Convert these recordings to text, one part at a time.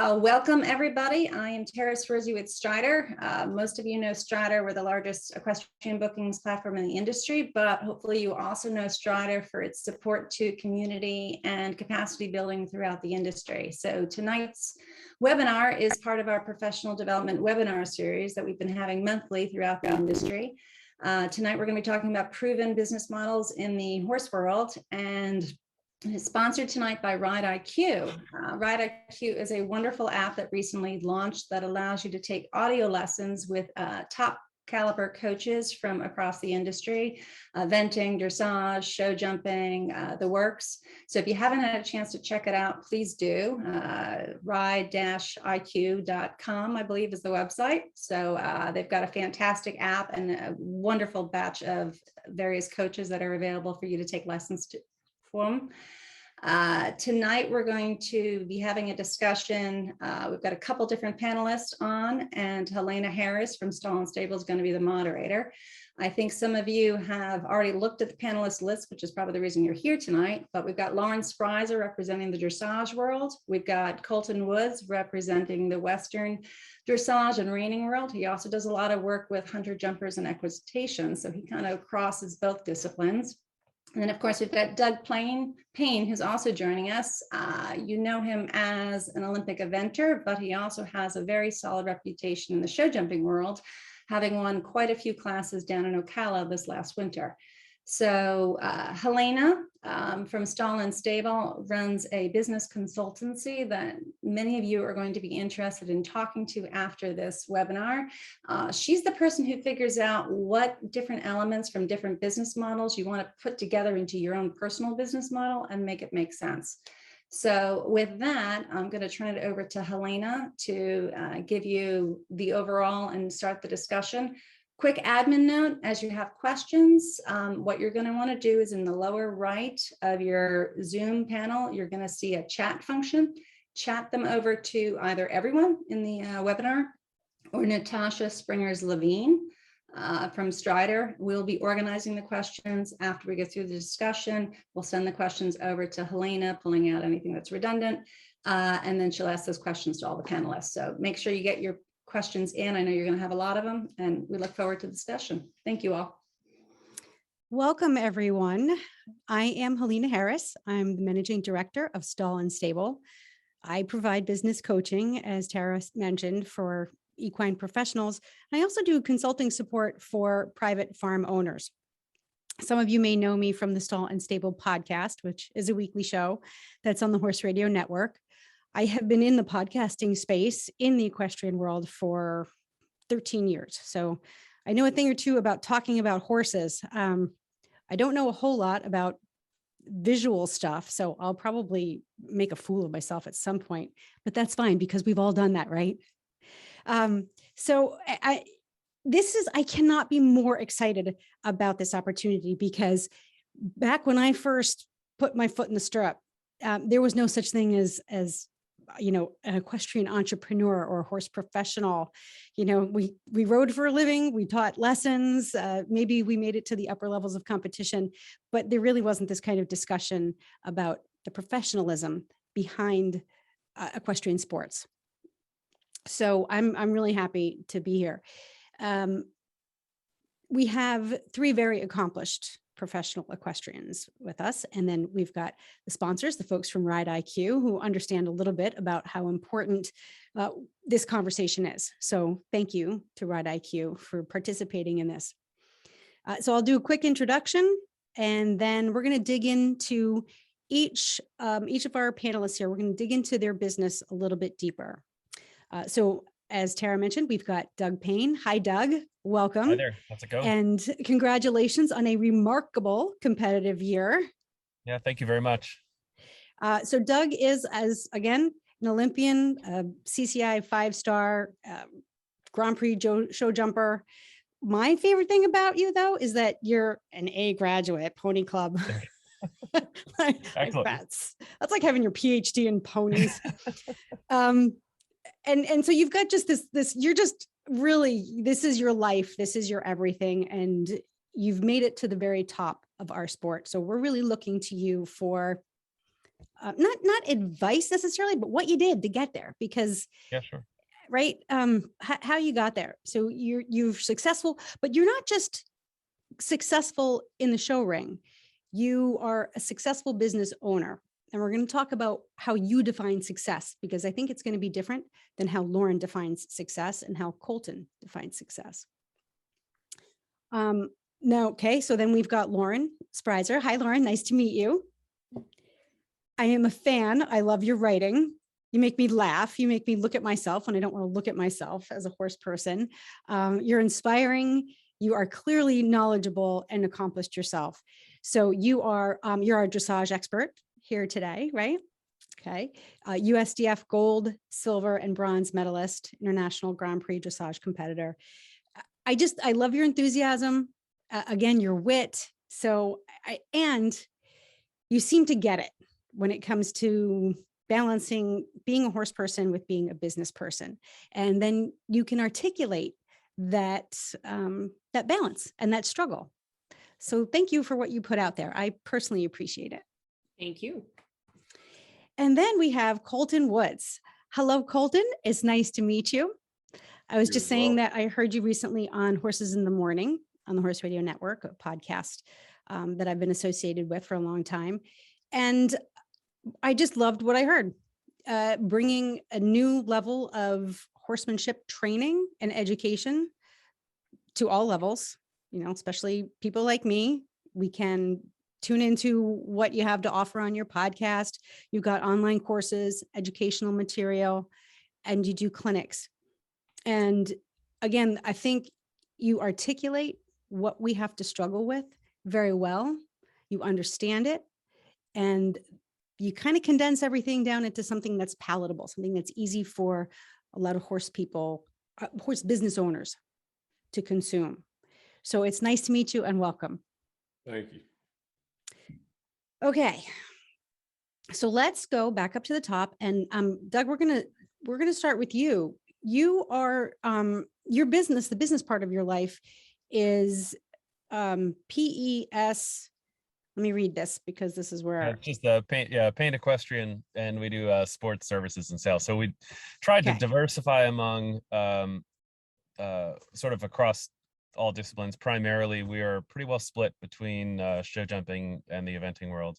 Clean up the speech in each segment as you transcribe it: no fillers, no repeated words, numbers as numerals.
Welcome, everybody. I am Tara Swersey with Strider. Most of you know Strider. We're the largest equestrian bookings platform in the industry, but hopefully you also know Strider for its support to community and capacity building throughout the industry. So tonight's webinar is part of our professional development webinar series that we've been having monthly throughout the industry. Tonight, we're going to be talking about proven business models in the horse world, and it's sponsored tonight by Ride IQ. Ride IQ is a wonderful app that recently launched that allows you to take audio lessons with top caliber coaches from across the industry, eventing, dressage, show jumping, the works. So if you haven't had a chance to check it out, please do. Ride-IQ.com, I believe, is the website. So they've got a fantastic app and a wonderful batch of various coaches that are available for you to take lessons from. Tonight, we're going to be having a discussion. We've got a couple different panelists on, and Helena Harris from Stall and Stable is going to be the moderator. I think some of you have already looked at the panelist list, which is probably the reason you're here tonight, but we've got Sprieser representing the dressage world. We've got Colton Woods representing the Western dressage and reining world. He also does a lot of work with hunter jumpers and equitation, so he kind of crosses both disciplines. And then, of course, we've got Doug Payne, who's also joining us. You know him as an Olympic eventer, but he also has a very solid reputation in the show jumping world, having won quite a few classes down in Ocala this last winter. So Helena from Stall and Stable runs a business consultancy that many of you are going to be interested in talking to after this webinar. She's the person who figures out what different elements from different business models you want to put together into your own personal business model and make it make sense. So with that, I'm going to turn it over to Helena to give you the overall and start the discussion. Quick admin note, as you have questions, what you're going to want to do is in the lower right of your Zoom panel, you're going to see a chat function. Chat them over to either everyone in the webinar or Natasha Springers-Levine from Strider. We'll be organizing the questions after we get through the discussion. We'll send the questions over to Helena, pulling out anything that's redundant, and then she'll ask those questions to all the panelists. So make sure you get your questions in. I know you're going to have a lot of them, and we look forward to the discussion. Thank you all. Welcome, everyone. I am Helena Harris. I'm the Managing Director of Stall and Stable. I provide business coaching, as Tara mentioned, for equine professionals. I also do consulting support for private farm owners. Some of you may know me from the Stall and Stable podcast, which is a weekly show that's on the Horse Radio Network. I have been in the podcasting space in the equestrian world for 13 years. So I know a thing or two about talking about horses. I don't know a whole lot about visual stuff, so I'll probably make a fool of myself at some point, but that's fine because we've all done that, right? I cannot be more excited about this opportunity because back when I first put my foot in the stirrup, there was no such thing as an equestrian entrepreneur or horse professional. We rode for a living, we taught lessons, maybe we made it to the upper levels of competition, but there really wasn't this kind of discussion about the professionalism behind equestrian sports. So I'm really happy to be here. We have three very accomplished professional equestrians with us. And then we've got the sponsors, the folks from Ride IQ, who understand a little bit about how important this conversation is. So thank you to Ride IQ for participating in this. So I'll do a quick introduction, and then we're going to dig into each of our panelists here. We're going to dig into their business a little bit deeper. So as Tara mentioned, we've got Doug Payne. Hi, Doug. Welcome. Hi there. How's it going? And congratulations on a remarkable competitive year. Yeah, thank you very much. So Doug is, an Olympian, CCI 5-star, Grand Prix show jumper. My favorite thing about you, though, is that you're an A graduate, Pony Club. That's like having your PhD in ponies. And so you've got just this, you're just really, this is your life, this is your everything, and you've made it to the very top of our sport. So we're really looking to you for not advice necessarily, but what you did to get there, because Yeah, sure. right, how you got there. So you're successful, but you're not just successful in the show ring. You are a successful business owner. And we're going to talk about how you define success, because I think it's going to be different than how Lauren defines success and how Colton defines success. Now, okay, so then we've got Lauren Sprieser. Hi, Lauren. Nice to meet you. I am a fan. I love your writing. You make me laugh. You make me look at myself when I don't want to look at myself as a horse person. You're inspiring. You are clearly knowledgeable and accomplished yourself. So you're our dressage expert here today, right? Okay. USDF gold, silver, and bronze medalist, international Grand Prix dressage competitor. I love your enthusiasm. Again, your wit. And you seem to get it when it comes to balancing being a horse person with being a business person. And then you can articulate that, that balance and that struggle. So thank you for what you put out there. I personally appreciate it. Thank you. And then we have Colton Woods. Hello, Colton. It's nice to meet you. I was just saying that I heard you recently on Horses in the Morning on the Horse Radio Network, a podcast that I've been associated with for a long time. And I just loved what I heard, bringing a new level of horsemanship training and education to all levels, especially people like me. We can tune into what you have to offer on your podcast. You've got online courses, educational material, and you do clinics. And again, I think you articulate what we have to struggle with very well. You understand it, and you kind of condense everything down into something that's palatable, something that's easy for a lot of horse people, horse business owners to consume. So it's nice to meet you and welcome. Thank you. Okay. So let's go back up to the top, and Doug, we're gonna start with you. You are your business, the business part of your life is PES. Let me read this because this is where Just Payne Equestrian, and we do sports services and sales. So we tried to diversify among sort of across all disciplines. Primarily, we are pretty well split between show jumping and the eventing world,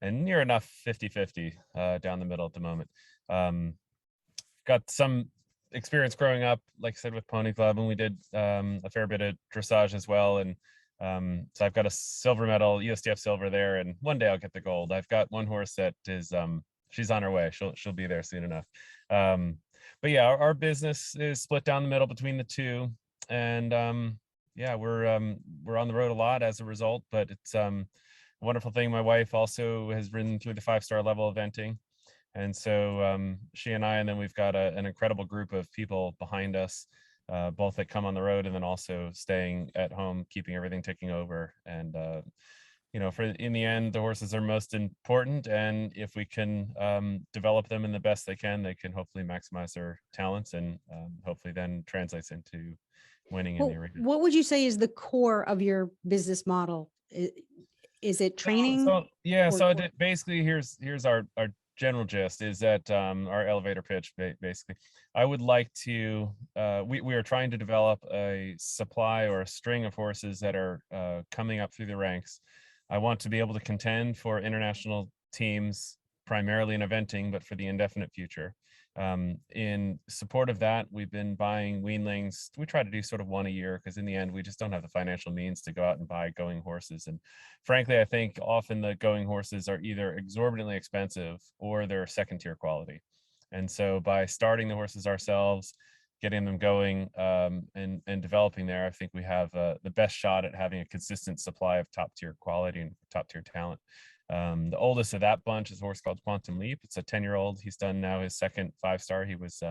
and near enough 50-50 down the middle at the moment. Got some experience growing up, like I said, with Pony Club, and we did a fair bit of dressage as well. And so I've got a silver medal, USDF silver there, and one day I'll get the gold. I've got one horse that is she's on her way. She'll be there soon enough. But yeah, our business is split down the middle between the two, and yeah, we're on the road a lot as a result. But it's a wonderful thing. My wife also has ridden through the 5-star level eventing. And so she and I, and then we've got an incredible group of people behind us, both that come on the road and then also staying at home, keeping everything ticking over. And, in the end, the horses are most important. And if we can develop them in the best they can hopefully maximize their talents, and hopefully then translates into winning in the arena. What would you say is the core of your business model? Is it training? So basically here's our general gist is that our elevator pitch, basically, I would like to, we are trying to develop a supply or a string of horses that are coming up through the ranks. I want to be able to contend for international teams, primarily in eventing, but for the indefinite future. In support of that, we've been buying weanlings. We try to do sort of one a year, because in the end, we just don't have the financial means to go out and buy going horses. And frankly, I think often the going horses are either exorbitantly expensive or they're second tier quality. And so by starting the horses ourselves, getting them going and developing there, I think we have the best shot at having a consistent supply of top tier quality and top tier talent. The oldest of that bunch is a horse called Quantum Leap. It's a 10-year-old. He's done now his second 5-star. He was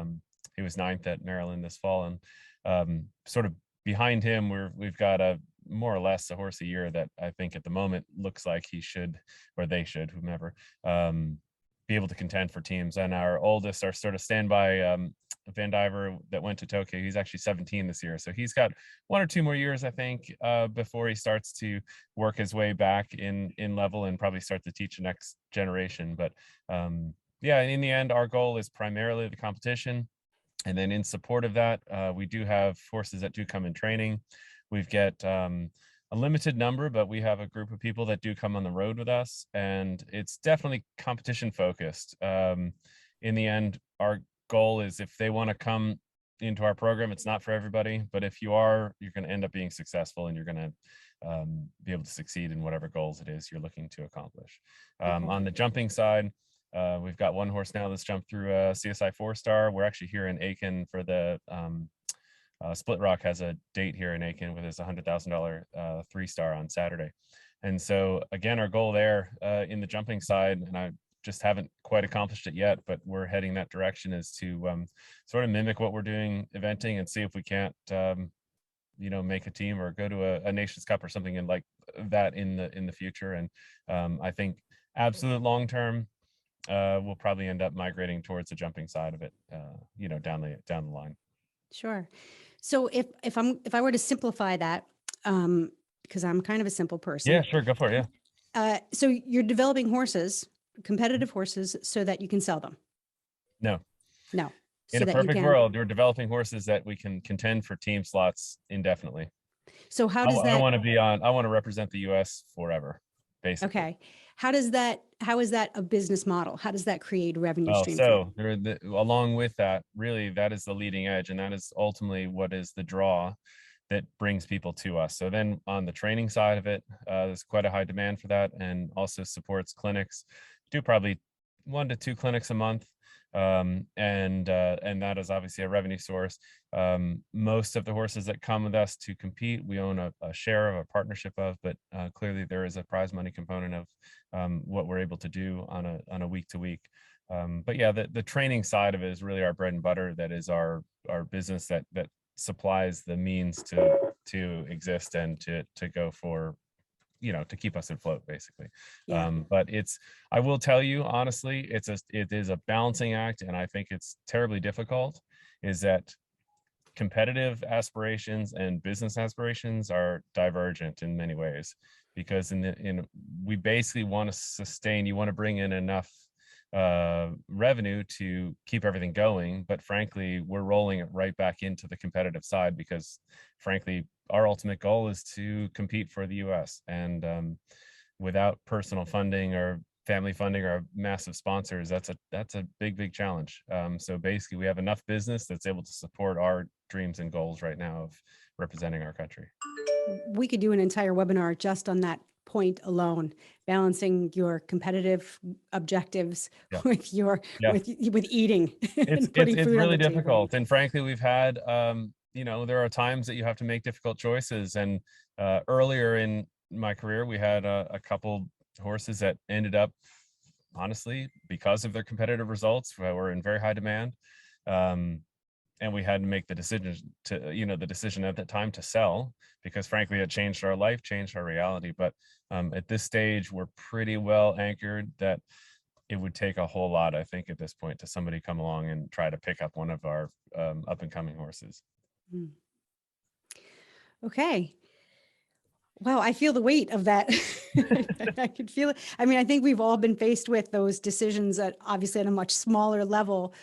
9th at Maryland this fall, and sort of behind him we've got a more or less a horse a year that I think at the moment looks like he should, or they should, whomever, be able to contend for teams. And our oldest, our sort of standby Van Diver that went to Tokyo, he's actually 17 this year. So he's got 1 or 2 more years, I think, before he starts to work his way back in level and probably start to teach the next generation. But yeah, in the end, our goal is primarily the competition. And then in support of that, we do have horses that do come in training. We've got a limited number, but we have a group of people that do come on the road with us, and it's definitely competition focused. In the end, our goal is if they want to come into our program, it's not for everybody, but if you are, you're going to end up being successful, and you're going to be able to succeed in whatever goals it is you're looking to accomplish. On the jumping side, we've got 1 horse now that's jumped through a CSI 4-star. We're actually here in Aiken for the Split Rock has a date here in Aiken with his $100,000 3-star on Saturday. And so again, our goal there in the jumping side, and I just haven't quite accomplished it yet, but we're heading that direction, is to sort of mimic what we're doing eventing and see if we can't you know, make a team or go to a Nations Cup or something in like that in the future. And I think absolute long term, we'll probably end up migrating towards the jumping side of it, you know, down the line. Sure. So if I were to simplify that, because I'm kind of a simple person. Yeah, sure, go for it. Yeah. So you're developing horses, competitive horses, so that you can sell them. No. So In a that you perfect can- world, we're developing horses that we can contend for team slots indefinitely. So how does that? I want to represent the U.S. forever, basically. Okay. How is that a business model? How does that create a revenue Well, stream? so along with that, really, that is the leading edge, and that is ultimately what is the draw that brings people to us. So then on the training side of it, there's quite a high demand for that, and also supports clinics. Do probably 1 to 2 clinics a month. And that is obviously a revenue source. Most of the horses that come with us to compete, we own a share of, a partnership of, but clearly there is a prize money component of what we're able to do on a week to week. But yeah, the training side of it is really our bread and butter. That is our business that supplies the means to exist and to go for, you know, to keep us afloat, basically. Yeah. But I will tell you honestly, it is a balancing act, and I think it's terribly difficult. Is that competitive aspirations and business aspirations are divergent in many ways, because we basically want to sustain. You want to bring in enough revenue to keep everything going, but frankly, we're rolling it right back into the competitive side, because frankly, our ultimate goal is to compete for the US, and without personal funding or family funding or massive sponsors, that's a big challenge. So basically, we have enough business that's able to support our dreams and goals right now of representing our country. We could do an entire webinar just on that point alone, balancing your competitive objectives with your with eating. It's really difficult, and frankly, we've had you know, there are times that you have to make difficult choices. And earlier in my career, we had a couple horses that ended up, honestly, because of their competitive results, were in very high demand. And we had to make the decision at that time to sell, because frankly, it changed our life, changed our reality. But at this stage, we're pretty well anchored that it would take a whole lot, I think, at this point, to somebody come along and try to pick up one of our up and coming horses. Okay. Wow, I feel the weight of that. I could feel it. I mean, I think we've all been faced with those decisions obviously at a much smaller level,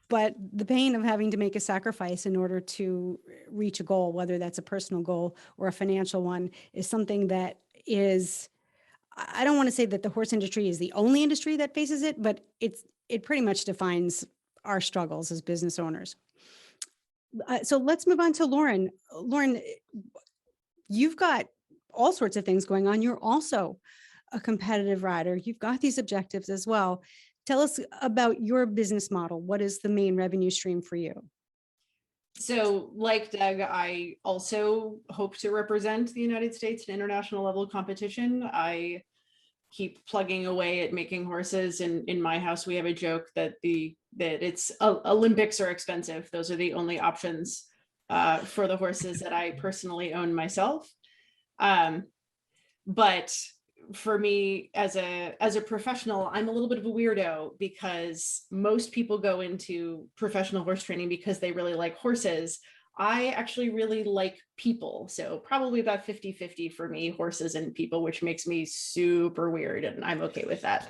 but the pain of having to make a sacrifice in order to reach a goal, whether that's a personal goal or a financial one, is something that is, I don't want to say that the horse industry is the only industry that faces it, but it pretty much defines our struggles as business owners. So let's move on to Lauren. Lauren, you've got all sorts of things going on. You're also a competitive rider. You've got these objectives as well. Tell us about your business model. What is the main revenue stream for you? So like Doug, I also hope to represent the United States in international level competition. I keep plugging away at making horses. And in my house, we have a joke that it's Olympics are expensive. Those are the only options for the horses that I personally own myself. But for me as a professional, I'm a little bit of a weirdo because most people go into professional horse training because they really like horses. I actually really like people. So probably about 50-50 for me, horses and people, which makes me super weird, and I'm okay with that.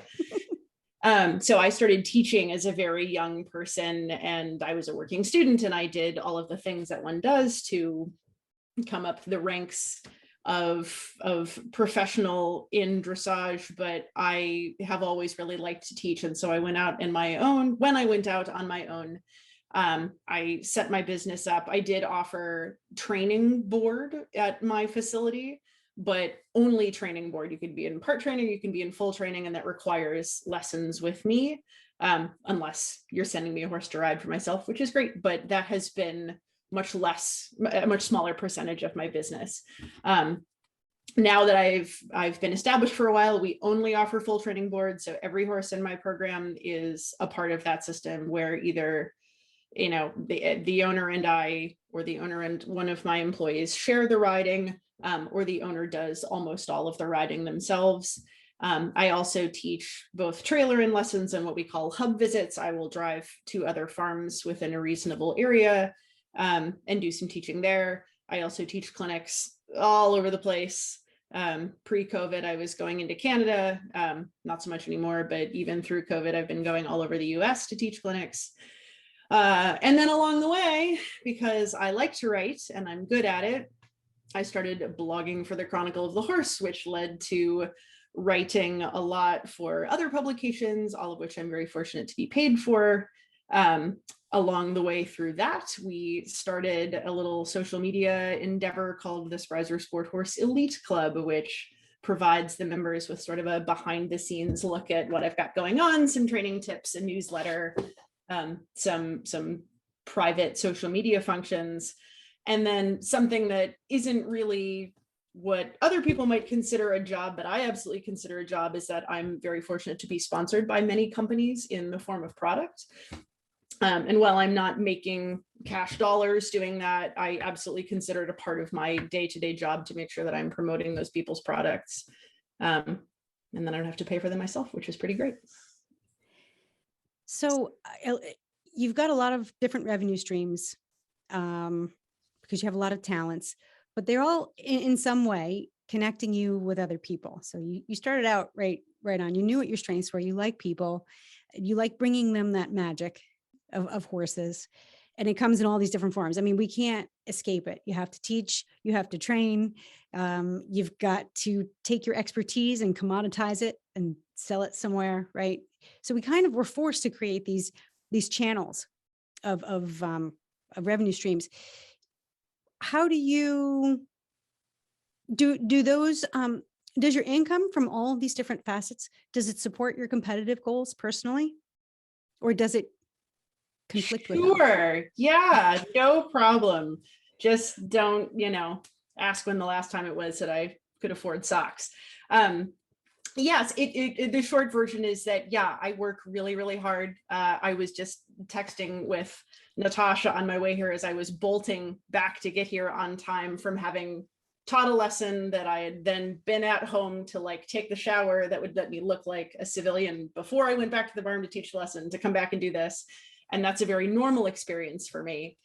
So I started teaching as a very young person, and I was a working student, and I did all of the things that one does to come up the ranks of professional in dressage, but I have always really liked to teach. And so I went out on my own. When I went out on my own, I set my business up. I did offer training board at my facility, but only training board. You could be in part training, you can be in full training, and that requires lessons with me, unless you're sending me a horse to ride for myself, which is great, but that has been a much smaller percentage of my business. Now that I've been established for a while, we only offer full training boards. So every horse in my program is a part of that system, where either, you know, the owner and I, or the owner and one of my employees share the riding, or the owner does almost all of the riding themselves. I also teach both trailer in lessons and what we call hub visits. I will drive to other farms within a reasonable area, and do some teaching there. I also teach clinics all over the place. Pre-COVID, I was going into Canada, not so much anymore, but even through COVID, I've been going all over the US to teach clinics. And then along the way, because I like to write and I'm good at it, I started blogging for the Chronicle of the Horse, which led to writing a lot for other publications, all of which I'm very fortunate to be paid for. Along the way through that, we started a little social media endeavor called the Sprieser Sport Horse Elite Club, which provides the members with sort of a behind the scenes look at what I've got going on, some training tips, a newsletter, some private social media functions, and then something that isn't really what other people might consider a job, but I absolutely consider a job, is that I'm very fortunate to be sponsored by many companies in the form of product. And while I'm not making cash dollars doing that, I absolutely consider it a part of my day-to-day job to make sure that I'm promoting those people's products. And then I don't have to pay for them myself, which is pretty great. So you've got a lot of different revenue streams, because you have a lot of talents, but they're all in some way connecting you with other people. So you started out right on. You knew what your strengths were. You like people. You like bringing them that magic of horses, and it comes in all these different forms. I mean, we can't escape it. You have to teach, you have to train, you've got to take your expertise and commoditize it and sell it somewhere, right? So we kind of were forced to create these channels of revenue streams. How do you do those? Does your income from all of these different facets, does it support your competitive goals personally, or does it conflict with them? Sure. Yeah, no problem. Just don't, ask when the last time it was that I could afford socks. Yes, the short version is that, yeah, I work really, really hard. I was just texting with Natasha on my way here as I was bolting back to get here on time from having taught a lesson that I had then been at home to take the shower that would let me look like a civilian before I went back to the barn to teach the lesson, to come back and do this. And that's a very normal experience for me,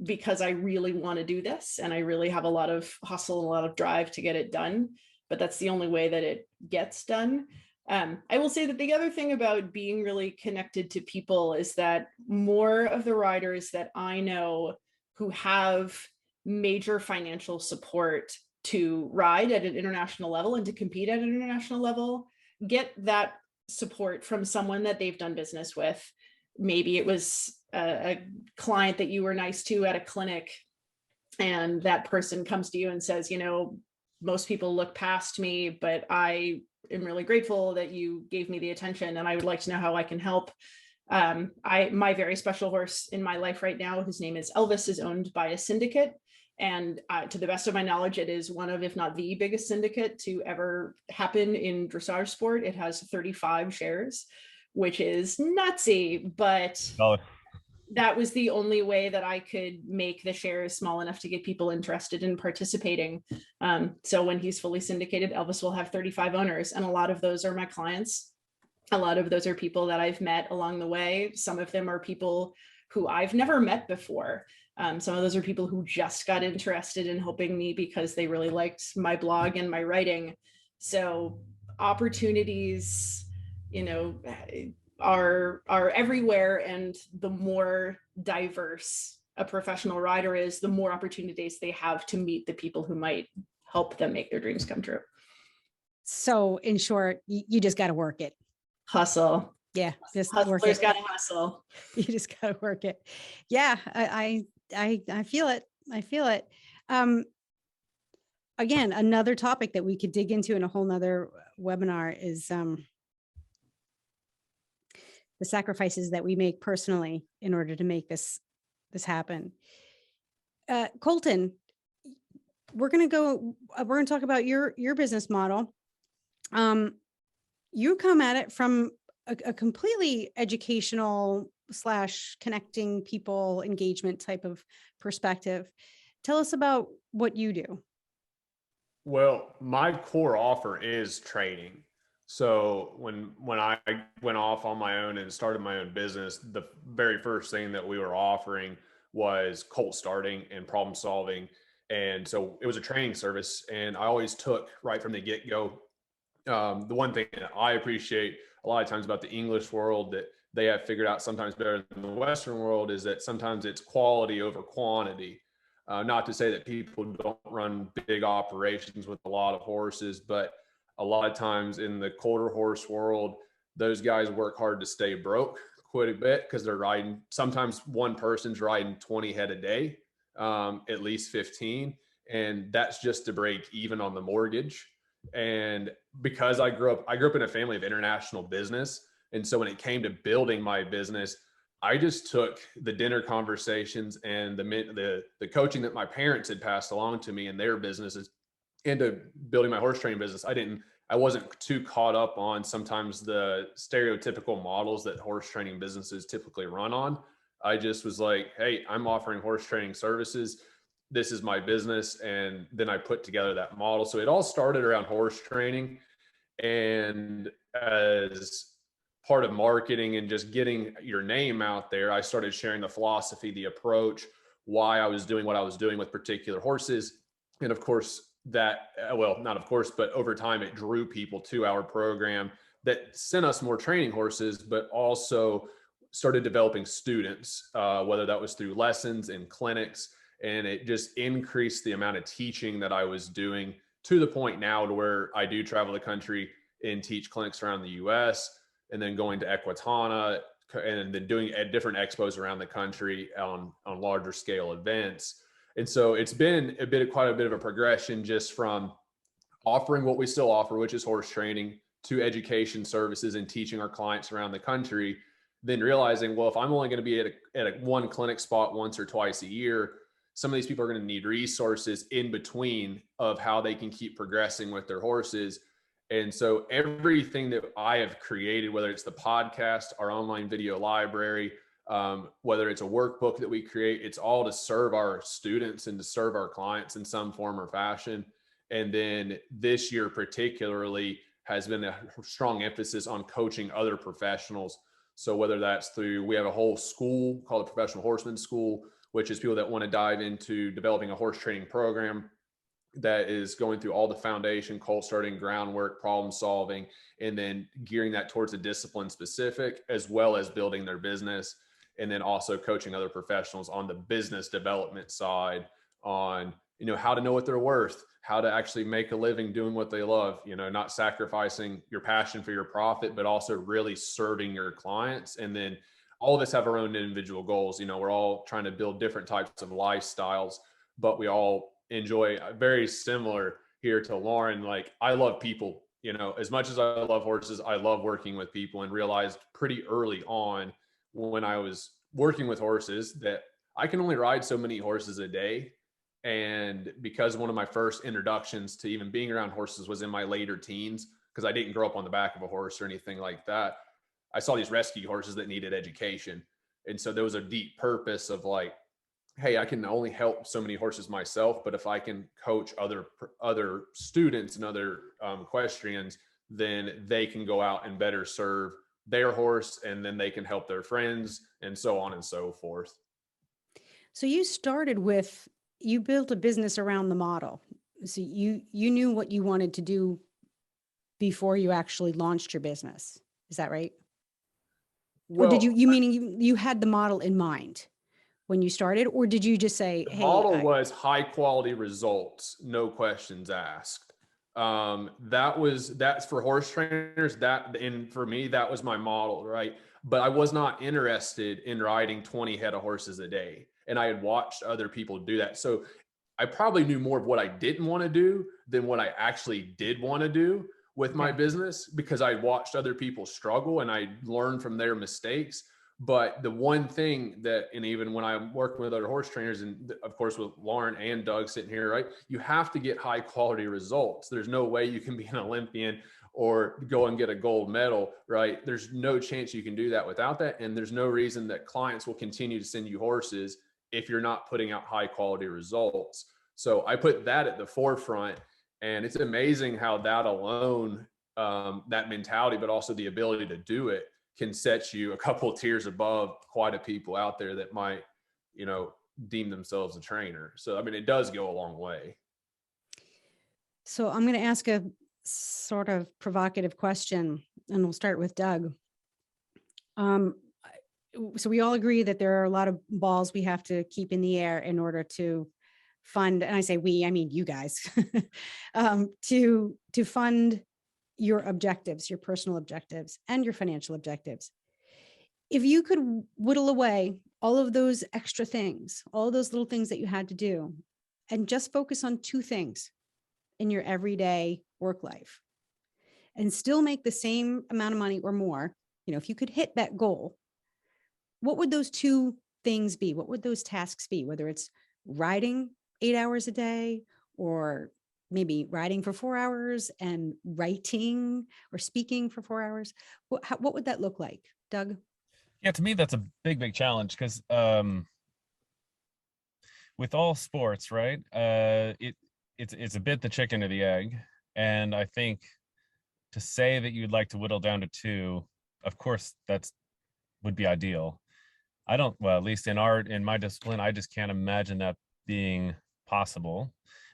because I really want to do this and I really have a lot of hustle and a lot of drive to get it done. But that's the only way that it gets done. I will say that the other thing about being really connected to people is that more of the riders that I know who have major financial support to ride at an international level and to compete at an international level get that support from someone that they've done business with. Maybe it was a client that you were nice to at a clinic, and that person comes to you and says, most people look past me, but I am really grateful that you gave me the attention and I would like to know how I can help. My very special horse in my life right now, whose name is Elvis, is owned by a syndicate. And to the best of my knowledge, it is one of, if not the biggest syndicate to ever happen in dressage sport. It has 35 shares, which is nutsy, but that was the only way that I could make the shares small enough to get people interested in participating. So when he's fully syndicated, Elvis will have 35 owners, and a lot of those are my clients. A lot of those are people that I've met along the way. Some of them are people who I've never met before. Some of those are people who just got interested in helping me because they really liked my blog and my writing. So opportunities, you know, are everywhere, and the more diverse a professional rider is, the more opportunities they have to meet the people who might help them make their dreams come true. So in short, you just got to work it. Hustle. Yeah, just work Hustlers it. got to hustle. You just got to work it. Yeah, I feel it. I feel it. Again, another topic that we could dig into in a whole nother webinar is the sacrifices that we make personally in order to make this happen. Colton, we're going to talk about your business model. You come at it from a completely educational / connecting people engagement type of perspective. Tell us about what you do. Well, my core offer is training. So when I went off on my own and started my own business, the very first thing that we were offering was colt starting and problem solving. And so it was a training service, and I always took right from the get-go. The one thing that I appreciate a lot of times about the English world that they have figured out sometimes better than the Western world is that sometimes it's quality over quantity. Not to say that people don't run big operations with a lot of horses, but a lot of times in the quarter horse world, those guys work hard to stay broke quite a bit because they're riding. Sometimes one person's riding 20 head a day, at least 15. And that's just to break even on the mortgage. And because I grew up in a family of international business. And so when it came to building my business, I just took the dinner conversations and the coaching that my parents had passed along to me in their businesses into building my horse training business. I wasn't too caught up on sometimes the stereotypical models that horse training businesses typically run on. I just was like, hey, I'm offering horse training services. This is my business. And then I put together that model. So it all started around horse training. And as part of marketing and just getting your name out there, I started sharing the philosophy, the approach, why I was doing what I was doing with particular horses. And of course, but over time, it drew people to our program that sent us more training horses, but also started developing students, whether that was through lessons and clinics. And it just increased the amount of teaching that I was doing to the point now to where I do travel the country and teach clinics around the US, and then going to Equitana and then doing at different expos around the country on larger scale events. And so it's been quite a bit of a progression just from offering what we still offer, which is horse training, to education services and teaching our clients around the country, then realizing, well, if I'm only going to be at a one clinic spot once or twice a year, some of these people are going to need resources in between of how they can keep progressing with their horses. And so everything that I have created, whether it's the podcast, our online video library, whether it's a workbook that we create, it's all to serve our students and to serve our clients in some form or fashion. And then this year particularly has been a strong emphasis on coaching other professionals. So whether that's we have a whole school called the Professional Horseman School, which is people that want to dive into developing a horse training program that is going through all the foundation, colt starting, groundwork, problem solving, and then gearing that towards a discipline specific, as well as building their business. And then also coaching other professionals on the business development side on, how to know what they're worth, how to actually make a living doing what they love, not sacrificing your passion for your profit, but also really serving your clients. And then all of us have our own individual goals. We're all trying to build different types of lifestyles, but we all enjoy very similar here to Lauren. Like, I love people, as much as I love horses, I love working with people, and realized pretty early on when I was working with horses that I can only ride so many horses a day. And because one of my first introductions to even being around horses was in my later teens, because I didn't grow up on the back of a horse or anything like that, I saw these rescue horses that needed education. And so there was a deep purpose of like, hey, I can only help so many horses myself, but if I can coach other students and other equestrians, then they can go out and better serve their horse, and then they can help their friends, and so on and so forth. So you built a business around the model. So you knew what you wanted to do before you actually launched your business. Is that right? Or did you meaning you had the model in mind when you started, or did you just say, the hey, model was high quality results, no questions asked. That's for horse trainers, and for me, that was my model, right? But I was not interested in riding 20 head of horses a day. And I had watched other people do that. So I probably knew more of what I didn't want to do than what I actually did want to do with my business, because I watched other people struggle and I learned from their mistakes. But the one thing that, and even when I'm working with other horse trainers, and of course with Lauren and Doug sitting here, right, you have to get high quality results. There's no way you can be an Olympian or go and get a gold medal, right? There's no chance you can do that without that. And there's no reason that clients will continue to send you horses if you're not putting out high quality results. So I put that at the forefront, and it's amazing how that alone, that mentality, but also the ability to do it, can set you a couple of tiers above quite a people out there that might, deem themselves a trainer. So, I mean, it does go a long way. So I'm going to ask a sort of provocative question, and we'll start with Doug. So we all agree that there are a lot of balls we have to keep in the air in order to fund, and I say we, I mean you guys, to fund your objectives, your personal objectives, and your financial objectives. If you could whittle away all of those extra things, all those little things that you had to do, and just focus on two things in your everyday work life, and still make the same amount of money or more, if you could hit that goal, what would those two things be? What would those tasks be? Whether it's riding 8 hours a day, or maybe riding for 4 hours and writing or speaking for 4 hours. What would that look like, Doug? Yeah, to me, that's a big challenge, because with all sports, right, it's a bit the chicken or the egg. And I think to say that you'd like to whittle down to two, of course, would be ideal. Well, at least in my discipline, I just can't imagine that being possible.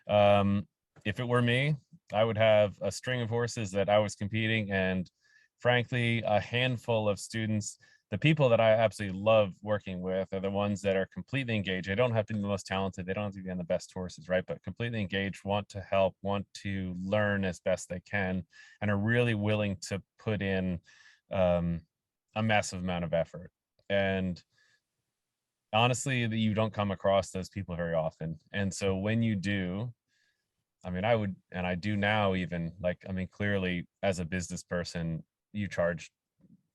If it were me, I would have a string of horses that I was competing, and frankly, a handful of students. The people that I absolutely love working with are the ones that are completely engaged. They don't have to be the most talented. They don't have to be on the best horses, right? But completely engaged, want to help, want to learn as best they can, and are really willing to put in a massive amount of effort. And honestly, you don't come across those people very often. And so when you do, I mean, I do now, even, like, I mean, clearly as a business person, you charge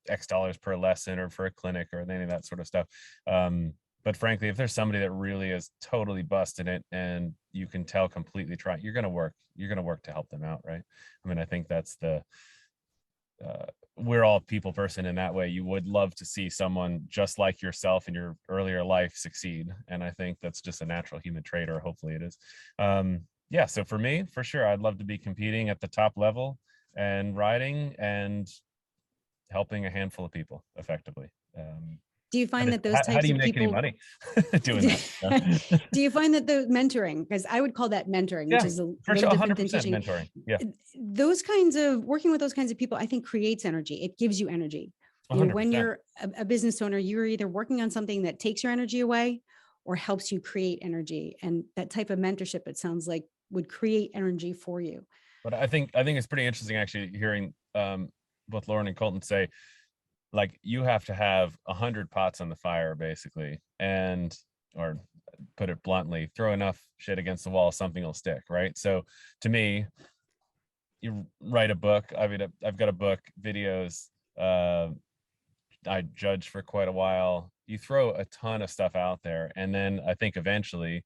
X dollars per lesson or for a clinic or any of that sort of stuff. But frankly, if there's somebody that really is totally busting it and you can tell completely trying, you're going to work to help them out. Right. I mean, I think that's we're all people person in that way. You would love to see someone just like yourself in your earlier life succeed. And I think that's just a natural human trait, or hopefully it is. Yeah. So for me, for sure, I'd love to be competing at the top level and riding and helping a handful of people effectively. Do you find that those types of people? How do you make any money doing that? Do you find that the mentoring, because I would call that mentoring, which is a little different than teaching. Mentoring. Yeah. Those kinds of working with those kinds of people, I think, creates energy. It gives you energy. When you're a business owner, you're either working on something that takes your energy away or helps you create energy. And that type of mentorship, it sounds like, would create energy for you. But I think it's pretty interesting actually hearing both Lauren and Colton say, like, you have to have 100 pots on the fire basically, or put it bluntly, throw enough shit against the wall, something will stick, right? So to me, you write a book. I mean, I've got a book, videos, I judged for quite a while. You throw a ton of stuff out there, and then I think eventually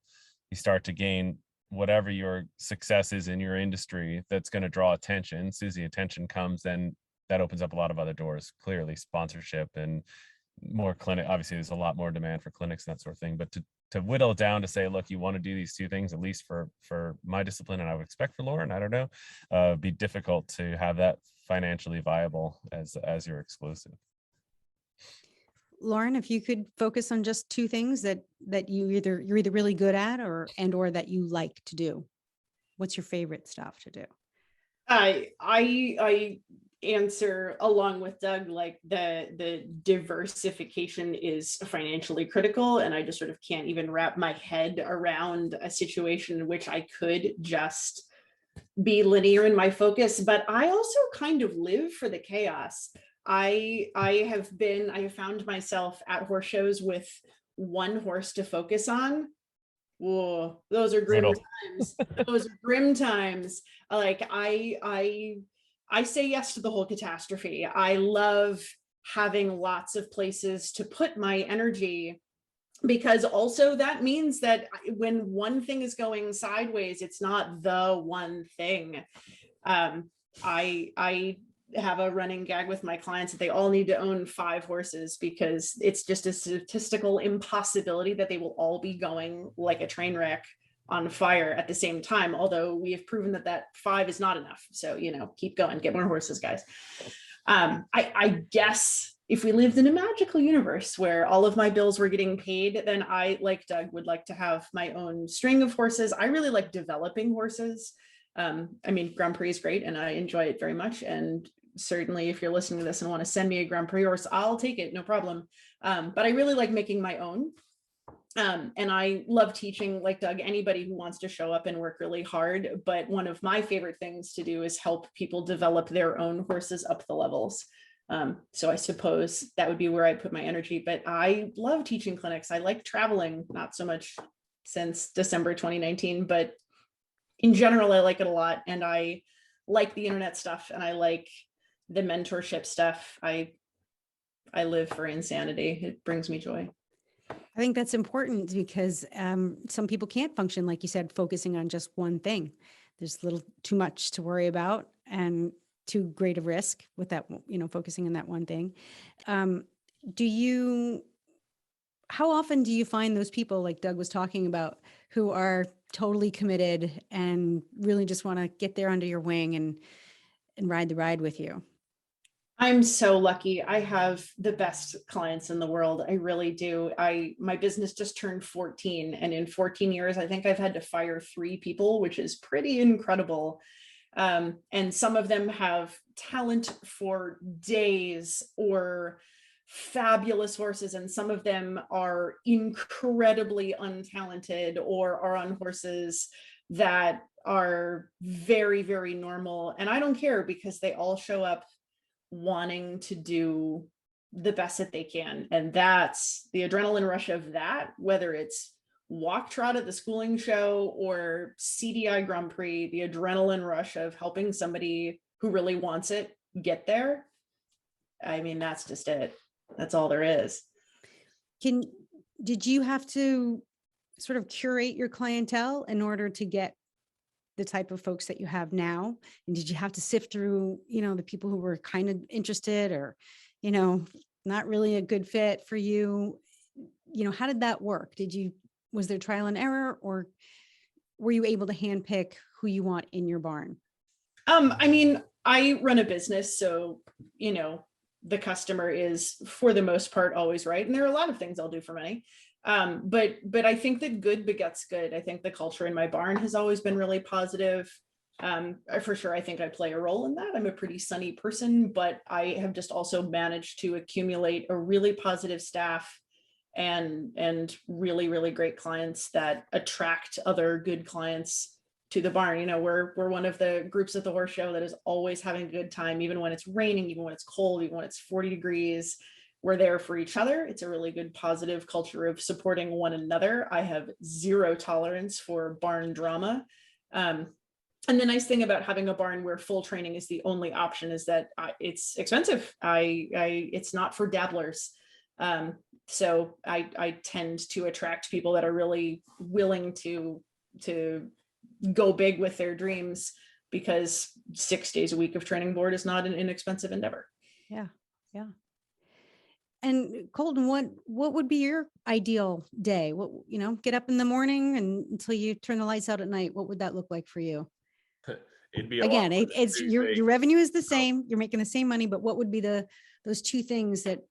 you start to gain whatever your success is in your industry that's going to draw attention. As soon as the attention comes, then that opens up a lot of other doors, clearly sponsorship and more clinic. Obviously, there's a lot more demand for clinics and that sort of thing. But to whittle it down to say, look, you want to do these two things, at least for my discipline, and I would expect for Lauren, I don't know, be difficult to have that financially viable as your exclusive. Lauren, if you could focus on just two things that you're either really good at or that you like to do, what's your favorite stuff to do? I answer along with Doug, like the diversification is financially critical, and I just sort of can't even wrap my head around a situation in which I could just be linear in my focus. But I also kind of live for the chaos. I have found myself at horse shows with one horse to focus on. Whoa, those are grim times. Those are grim times. Like I say yes to the whole catastrophe. I love having lots of places to put my energy, because also that means that when one thing is going sideways, it's not the one thing. I have a running gag with my clients that they all need to own 5 horses, because it's just a statistical impossibility that they will all be going like a train wreck on fire at the same time. Although we have proven that 5 is not enough. So, keep going, get more horses, guys. I guess if we lived in a magical universe where all of my bills were getting paid, then I, like Doug, would like to have my own string of horses. I really like developing horses. Grand Prix is great and I enjoy it very much. And certainly if you're listening to this and want to send me a Grand Prix horse, I'll take it, no problem. But I really like making my own. And I love teaching, like Doug, anybody who wants to show up and work really hard. But one of my favorite things to do is help people develop their own horses up the levels. So I suppose that would be where I put my energy. But I love teaching clinics. I like traveling, not so much since December 2019, but in general, I like it a lot. And I like the internet stuff and I like the mentorship stuff. I live for insanity. It brings me joy. I think that's important because some people can't function, like you said, focusing on just one thing. There's a little too much to worry about and too great a risk with that, focusing on that one thing. How often do you find those people like Doug was talking about who are totally committed and really just want to get there under your wing and ride the ride with you? I'm so lucky. I have the best clients in the world. I really do. My business just turned 14, and in 14 years, I think I've had to fire 3 people, which is pretty incredible. And some of them have talent for days or fabulous horses, and some of them are incredibly untalented or are on horses that are very, very normal. And I don't care, because they all show up wanting to do the best that they can. And that's the adrenaline rush of that, whether it's walk trot at the schooling show or CDI Grand Prix, the adrenaline rush of helping somebody who really wants it get there. That's just it. That's all there is. Did you have to sort of curate your clientele in order to get the type of folks that you have now? And did you have to sift through, the people who were kind of interested or, not really a good fit for you? How did that work? Was there trial and error, or were you able to handpick who you want in your barn? I run a business, so, the customer is for the most part always right. And there are a lot of things I'll do for money. But I think that good begets good. I think the culture in my barn has always been really positive. For sure, I think I play a role in that. I'm a pretty sunny person, but I have just also managed to accumulate a really positive staff and really, really great clients that attract other good clients to the barn. We're one of the groups at the horse show that is always having a good time, even when it's raining, even when it's cold, even when it's 40 degrees. We're there for each other. It's a really good, positive culture of supporting one another. I have zero tolerance for barn drama. And the nice thing about having a barn where full training is the only option is that it's expensive. It's not for dabblers. So I tend to attract people that are really willing to go big with their dreams, because 6 days a week of training board is not an inexpensive endeavor. Yeah. And Colton, what would be your ideal day? What, get up in the morning and until you turn the lights out at night, what would that look like for you? It'd be a lot Again, more than it's two your things. revenue is the same, you're making the same money, but what would be those two things that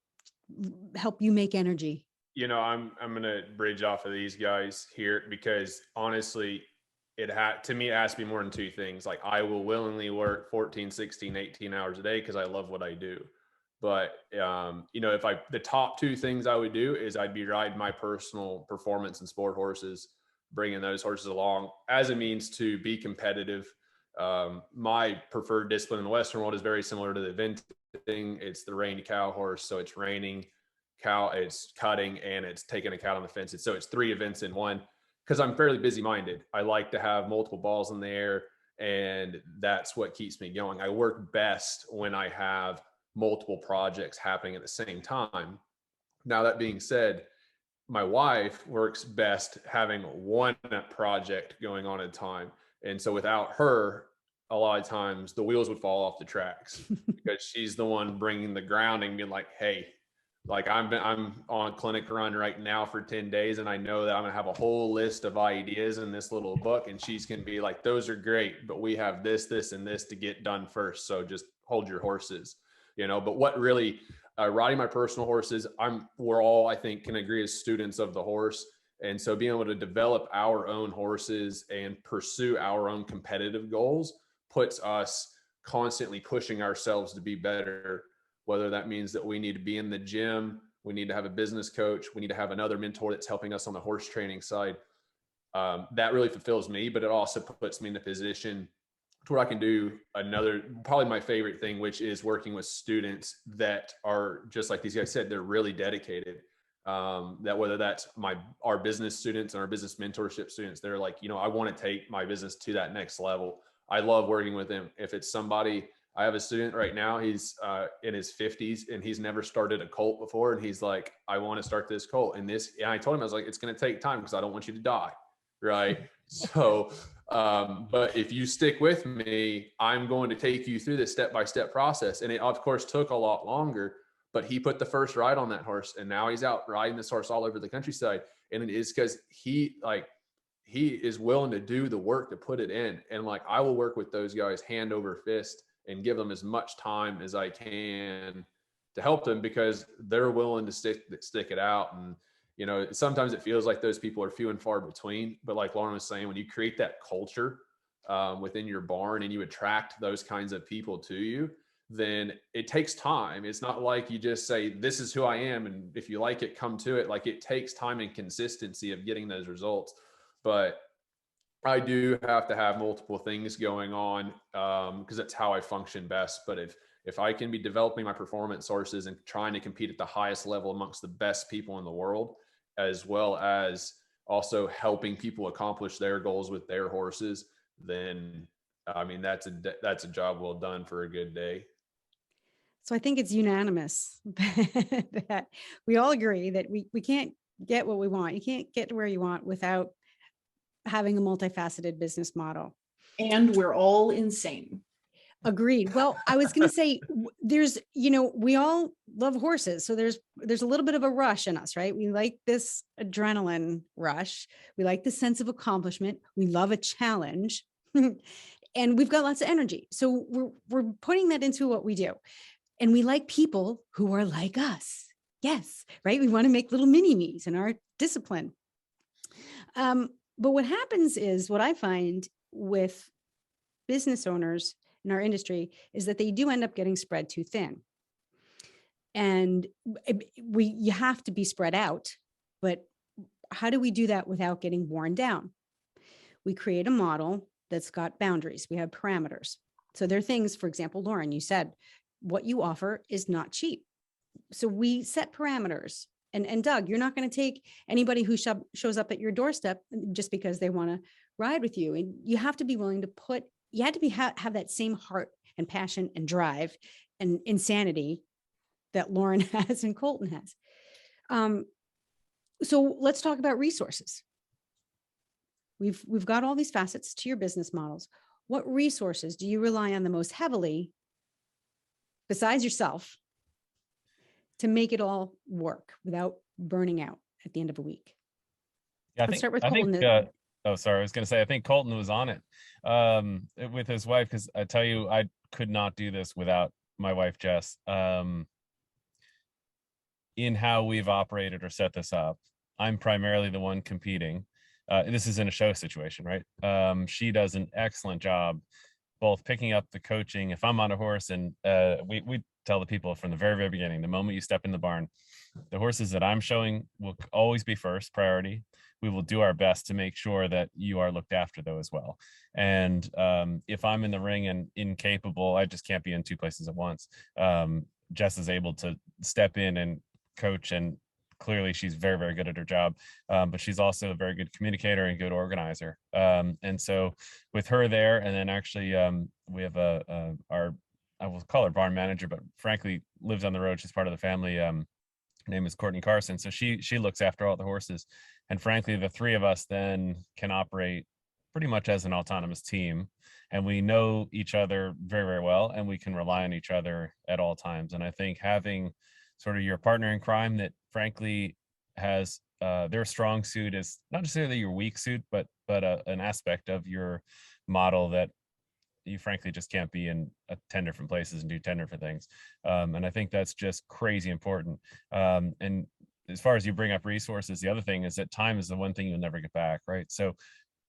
help you make energy? I'm gonna bridge off of these guys here because honestly, to me, it has to be more than two things. Like I will willingly work 14, 16, 18 hours a day because I love what I do. But the top two things I would do is I'd be riding my personal performance and sport horses, bringing those horses along as a means to be competitive. My preferred discipline in the Western world is very similar to the eventing. It's the reined cow horse. So it's reining cow, it's cutting, and it's taking a cow on the fence. So it's 3 events in one because I'm fairly busy minded. I like to have multiple balls in the air, and that's what keeps me going. I work best when I have multiple projects happening at the same time. Now, that being said, my wife works best having one project going on at a time. And so without her, a lot of times the wheels would fall off the tracks because she's the one bringing the grounding, being like, hey, like I'm on a clinic run right now for 10 days. And I know that I'm gonna have a whole list of ideas in this little book. And she's gonna be like, those are great, but we have this, this, and this to get done first. So just hold your horses, but what really, riding my personal horses, we're all, I think, can agree as students of the horse. And so being able to develop our own horses and pursue our own competitive goals puts us constantly pushing ourselves to be better, whether that means that we need to be in the gym, we need to have a business coach, we need to have another mentor that's helping us on the horse training side. That really fulfills me, but it also puts me in a position to where I can do probably my favorite thing, which is working with students that are just like these guys said, they're really dedicated. That whether that's our business students and our business mentorship students, they're like, I want to take my business to that next level. I love working with them. If it's somebody, I have a student right now, he's in his 50s and he's never started a colt before. And he's like, I want to start this colt. And I told him, I was like, it's going to take time because I don't want you to die. Right. So, but if you stick with me, I'm going to take you through this step-by-step process. And it of course took a lot longer, but he put the first ride on that horse. And now he's out riding this horse all over the countryside. And it is because he is willing to do the work to put it in. And like, I will work with those guys hand over fist and give them as much time as I can to help them because they're willing to stick it out. And, sometimes it feels like those people are few and far between, but like Lauren was saying, when you create that culture within your barn and you attract those kinds of people to you, then it takes time. It's not like you just say, this is who I am. And if you like it, come to it. Like it takes time and consistency of getting those results. But I do have to have multiple things going on because that's how I function best. But if I can be developing my performance sources and trying to compete at the highest level amongst the best people in the world, as well as also helping people accomplish their goals with their horses, then I mean, that's a job well done for a good day. So I think it's unanimous that we all agree that we can't get what we want. You can't get to where you want without having a multifaceted business model. And we're all insane. Agreed. Well, I was going to say there's, we all love horses. So there's a little bit of a rush in us, right? We like this adrenaline rush. We like the sense of accomplishment. We love a challenge and we've got lots of energy. So we're putting that into what we do. And we like people who are like us. Yes. Right. We want to make little mini me's in our discipline. But what happens is what I find with business owners in our industry is that they do end up getting spread too thin. And you have to be spread out, but how do we do that without getting worn down? We create a model that's got boundaries. We have parameters. So there are things, for example, Lauren, you said, what you offer is not cheap. So we set parameters. And Doug, you're not going to take anybody who shows up at your doorstep just because they want to ride with you. And you have to be willing to you had to have that same heart and passion and drive and insanity that Lauren has and Colton has. So let's talk about resources. We've got all these facets to your business models. What resources do you rely on the most heavily, besides yourself, to make it all work without burning out at the end of a week? Yeah, Let's start with I think Colton. oh, sorry, I was gonna say I think Colton was on it with his wife, because I tell you, I could not do this without my wife Jess. In how we've operated or set this up, I'm primarily the one competing. This is in a show situation, right? She does an excellent job both picking up the coaching. If I'm on a horse, and we tell the people from the very, very beginning, the moment you step in the barn, the horses that I'm showing will always be first priority. We will do our best to make sure that you are looked after though as well. And if I'm in the ring and incapable, I just can't be in two places at once. Jess is able to step in and coach, and clearly she's very, very good at her job, but she's also a very good communicator and good organizer. And so with her there, and then actually we have our, I will call her barn manager, but frankly lives on the road, she's part of the family. Her name is Courtney Carson. So she looks after all the horses, and frankly the three of us then can operate pretty much as an autonomous team, and we know each other very, very well, and we can rely on each other at all times. And I think having sort of your partner in crime that frankly has their strong suit is not necessarily your weak suit, but an aspect of your model that you frankly just can't be in 10 different places and do 10 different things. And I think that's just crazy important. And as far as you bring up resources, the other thing is that time is the one thing you'll never get back, right? So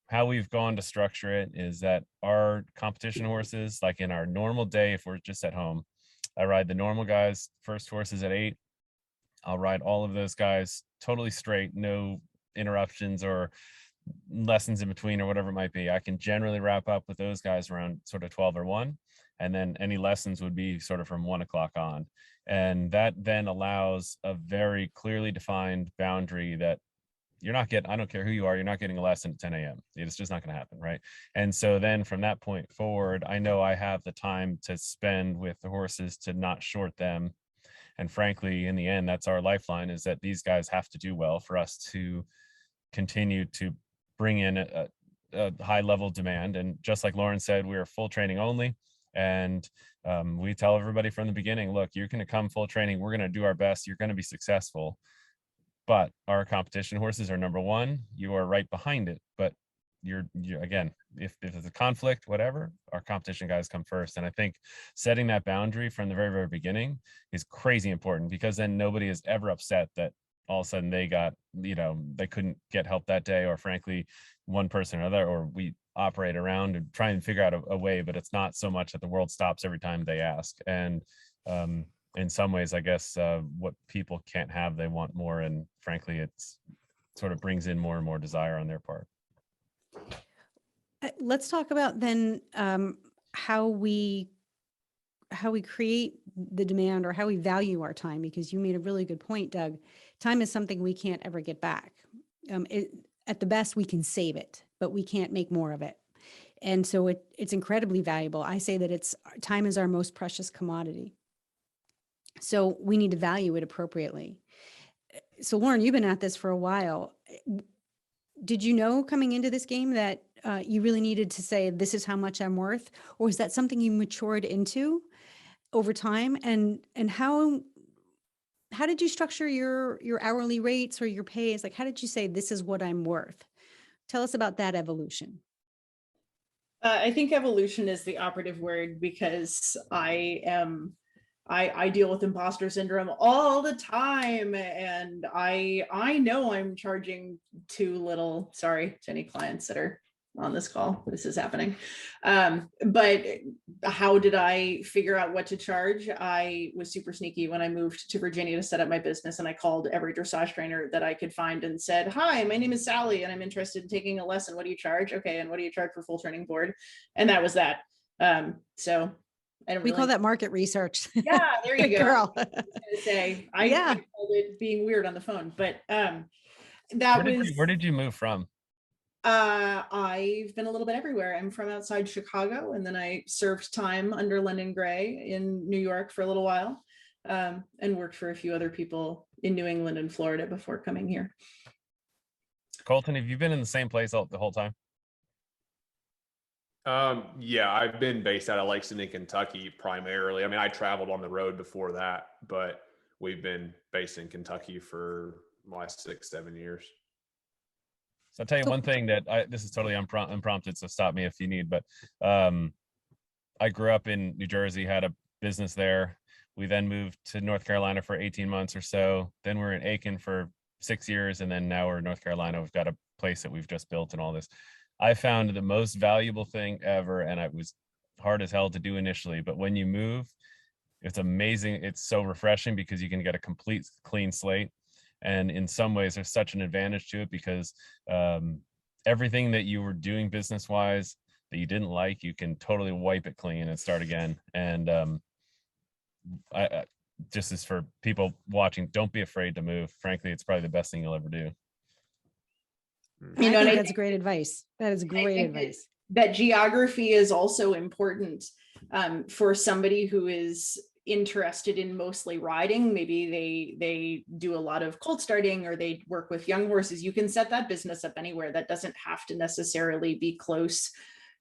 how we've gone to structure it is that our competition horses, like in our normal day, if we're just at home, I ride the normal guys first horses at 8. I'll ride all of those guys totally straight, no interruptions or lessons in between or whatever it might be. I can generally wrap up with those guys around sort of 12 or 1, and then any lessons would be sort of from 1 o'clock on. And that then allows a very clearly defined boundary that you're not getting, I don't care who you are, you're not getting a lesson at 10 a.m. It's just not going to happen, right? And so then from that point forward, I know I have the time to spend with the horses to not short them. And frankly, in the end, that's our lifeline, is that these guys have to do well for us to continue to bring in a high level demand. And just like Lauren said, we are full training only. And we tell everybody from the beginning, look, you're going to come full training. We're going to do our best. You're going to be successful. But our competition horses are number one. You are right behind it. But you're again, if it's a conflict, whatever, our competition guys come first. And I think setting that boundary from the very, very beginning is crazy important, because then nobody is ever upset that all of a sudden they got, they couldn't get help that day, or frankly, one person or another, or we operate around and try and figure out a way, but it's not so much that the world stops every time they ask. And in some ways, I guess what people can't have, they want more. And frankly, it's sort of brings in more and more desire on their part. Let's talk about then how we create the demand, or how we value our time, because you made a really good point, Doug. Time is something we can't ever get back. At the best, we can save it, but we can't make more of it. And so it's incredibly valuable. I say that time is our most precious commodity. So we need to value it appropriately. So Lauren, you've been at this for a while. Did you know coming into this game that you really needed to say, this is how much I'm worth? Or is that something you matured into over time? And how did you structure your hourly rates or your pays? Like, how did you say, this is what I'm worth? Tell us about that evolution. I think evolution is the operative word, because I deal with imposter syndrome all the time, and I know I'm charging too little. Sorry to any clients that are on this call, this is happening. But how did I figure out what to charge? I was super sneaky when I moved to Virginia to set up my business, and I called every dressage trainer that I could find and said, hi, my name is Sally and I'm interested in taking a lesson. What do you charge? Okay, and what do you charge for full training board? And that was that. So we call that market research. Yeah, there you go. Girl. I was gonna say, I called it being weird on the phone, but where did you move from? I've been a little bit everywhere. I'm from outside Chicago, and then I served time under London Gray in New York for a little while, and worked for a few other people in New England and Florida before coming here. Colton, have you been in the same place the whole time? Yeah, I've been based out of Lexington, Kentucky primarily. I mean, I traveled on the road before that, but we've been based in Kentucky for the last 6-7 years. So I'll tell you So- one thing that this is totally unprompted, so stop me if you need, but I grew up in New Jersey, had a business there. We then moved to North Carolina for 18 months or so. Then we're in Aiken for 6 years. And then now we're in North Carolina. We've got a place that we've just built and all this. I found the most valuable thing ever, and it was hard as hell to do initially, but when you move, it's amazing. It's so refreshing because you can get a complete clean slate. And in some ways, there's such an advantage to it because everything that you were doing business-wise that you didn't like, you can totally wipe it clean and start again. And I just as for people watching, don't be afraid to move. Frankly, it's probably the best thing you'll ever do. I know, and think I that's great advice. That is great think that- advice. that geography is also important for somebody who is interested in mostly riding. Maybe they do a lot of colt starting or they work with young horses. You can set that business up anywhere. That doesn't have to necessarily be close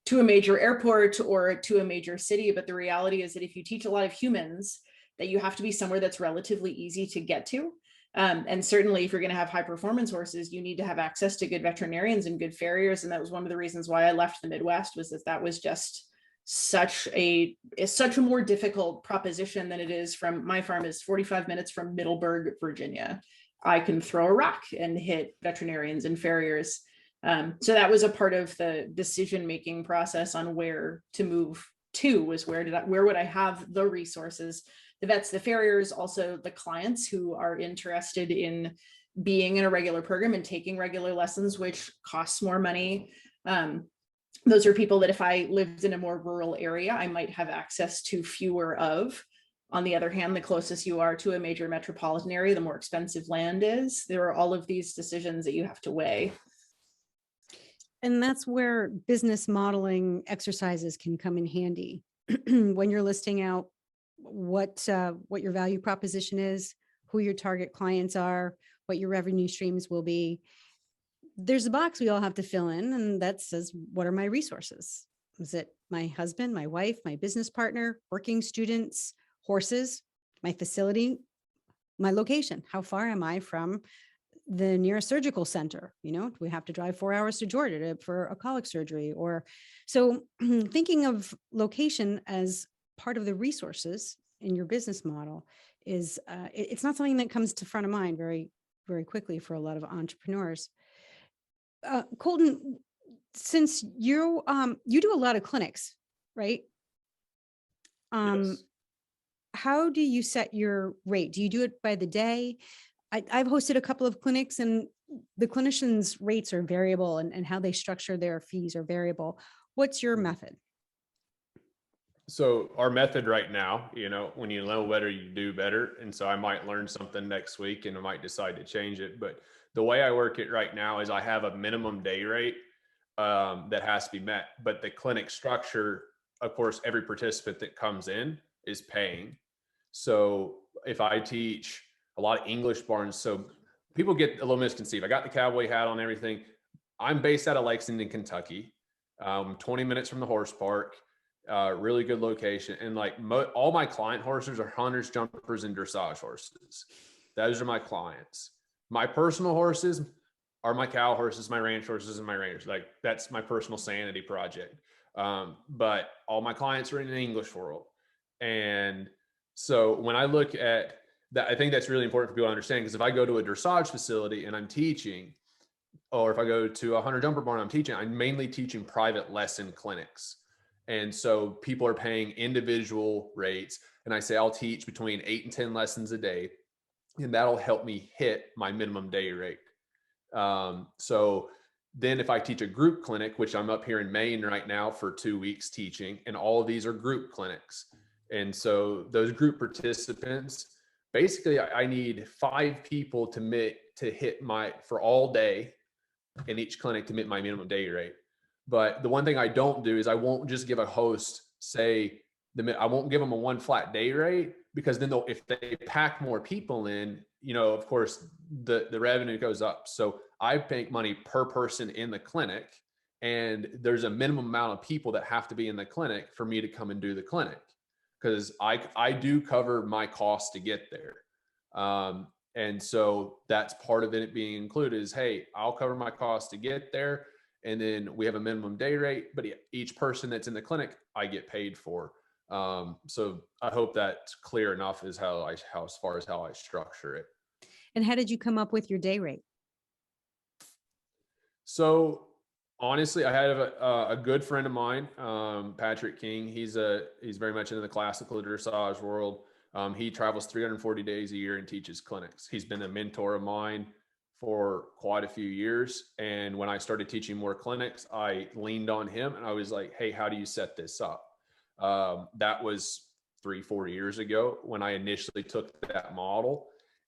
to a major airport or to a major city. But the reality is that if you teach a lot of humans, that you have to be somewhere that's relatively easy to get to. And certainly if you're going to have high performance horses, you need to have access to good veterinarians and good farriers. And that was one of the reasons why I left the Midwest, was that was just such a more difficult proposition than it is from my farm is 45 minutes from Middleburg, Virginia. I can throw a rock and hit veterinarians and farriers. So that was a part of the decision-making process on where to move to, was where would I have the resources, the vets, the farriers, also the clients who are interested in being in a regular program and taking regular lessons, which costs more money. Those are people that if I lived in a more rural area, I might have access to fewer of. On the other hand, the closest you are to a major metropolitan area, the more expensive land is. There are all of these decisions that you have to weigh. And that's where business modeling exercises can come in handy when you're listing out what your value proposition is, who your target clients are, what your revenue streams will be. There's a box we all have to fill in, and that says, what are my resources? Is it my husband, my wife, my business partner, working students, horses, my facility, my location? How far am I from the nearest surgical center? Do we have to drive 4 hours to Georgia for a colic surgery? Or so thinking of location as part of the resources in your business model is it's not something that comes to front of mind very, very quickly for a lot of entrepreneurs. Colton, since you do a lot of clinics, right? Yes. How do you set your rate? Do you do it by the day? I've hosted a couple of clinics, and the clinicians' rates are variable, and how they structure their fees are variable. What's your method? So our method right now, when you know better, you do better. And so I might learn something next week and I might decide to change it. But the way I work it right now is I have a minimum day rate that has to be met. But the clinic structure, of course, every participant that comes in is paying. So if I teach a lot of English barns, so people get a little misconceived. I got the cowboy hat on, everything. I'm based out of Lexington, Kentucky, 20 minutes from the horse park. Really good location. And like all my client horses are hunters, jumpers, and dressage horses. Those are my clients. My personal horses are my cow horses, my ranch horses, and my rangers. Like that's my personal sanity project. But all my clients are in the English world. And so when I look at that, I think that's really important for people to understand, because if I go to a dressage facility and I'm teaching, or if I go to a hunter jumper barn, I'm teaching, I'm mainly teaching private lesson clinics. And so people are paying individual rates. And I say, I'll teach between 8 and 10 lessons a day. And that'll help me hit my minimum day rate. So then if I teach a group clinic, which I'm up here in Maine right now for 2 weeks teaching, and all of these are group clinics. And so those group participants, basically I need 5 people to hit for all day in each clinic to meet my minimum day rate. But the one thing I don't do is I won't just give a host, I won't give them a one flat day rate, because then if they pack more people in, of course, the revenue goes up. So I make money per person in the clinic, and there's a minimum amount of people that have to be in the clinic for me to come and do the clinic, because I do cover my costs to get there. And so that's part of it being included is, hey, I'll cover my costs to get there. And then we have a minimum day rate, but each person that's in the clinic, I get paid for. So I hope that's clear enough as far as how I structure it. And how did you come up with your day rate? So honestly, I had a good friend of mine, Patrick King. He's very much into the classical dressage world. He travels 340 days a year and teaches clinics. He's been a mentor of mine for quite a few years. And when I started teaching more clinics, I leaned on him and I was like, hey, how do you set this up? That was 3-4 years ago when I initially took that model.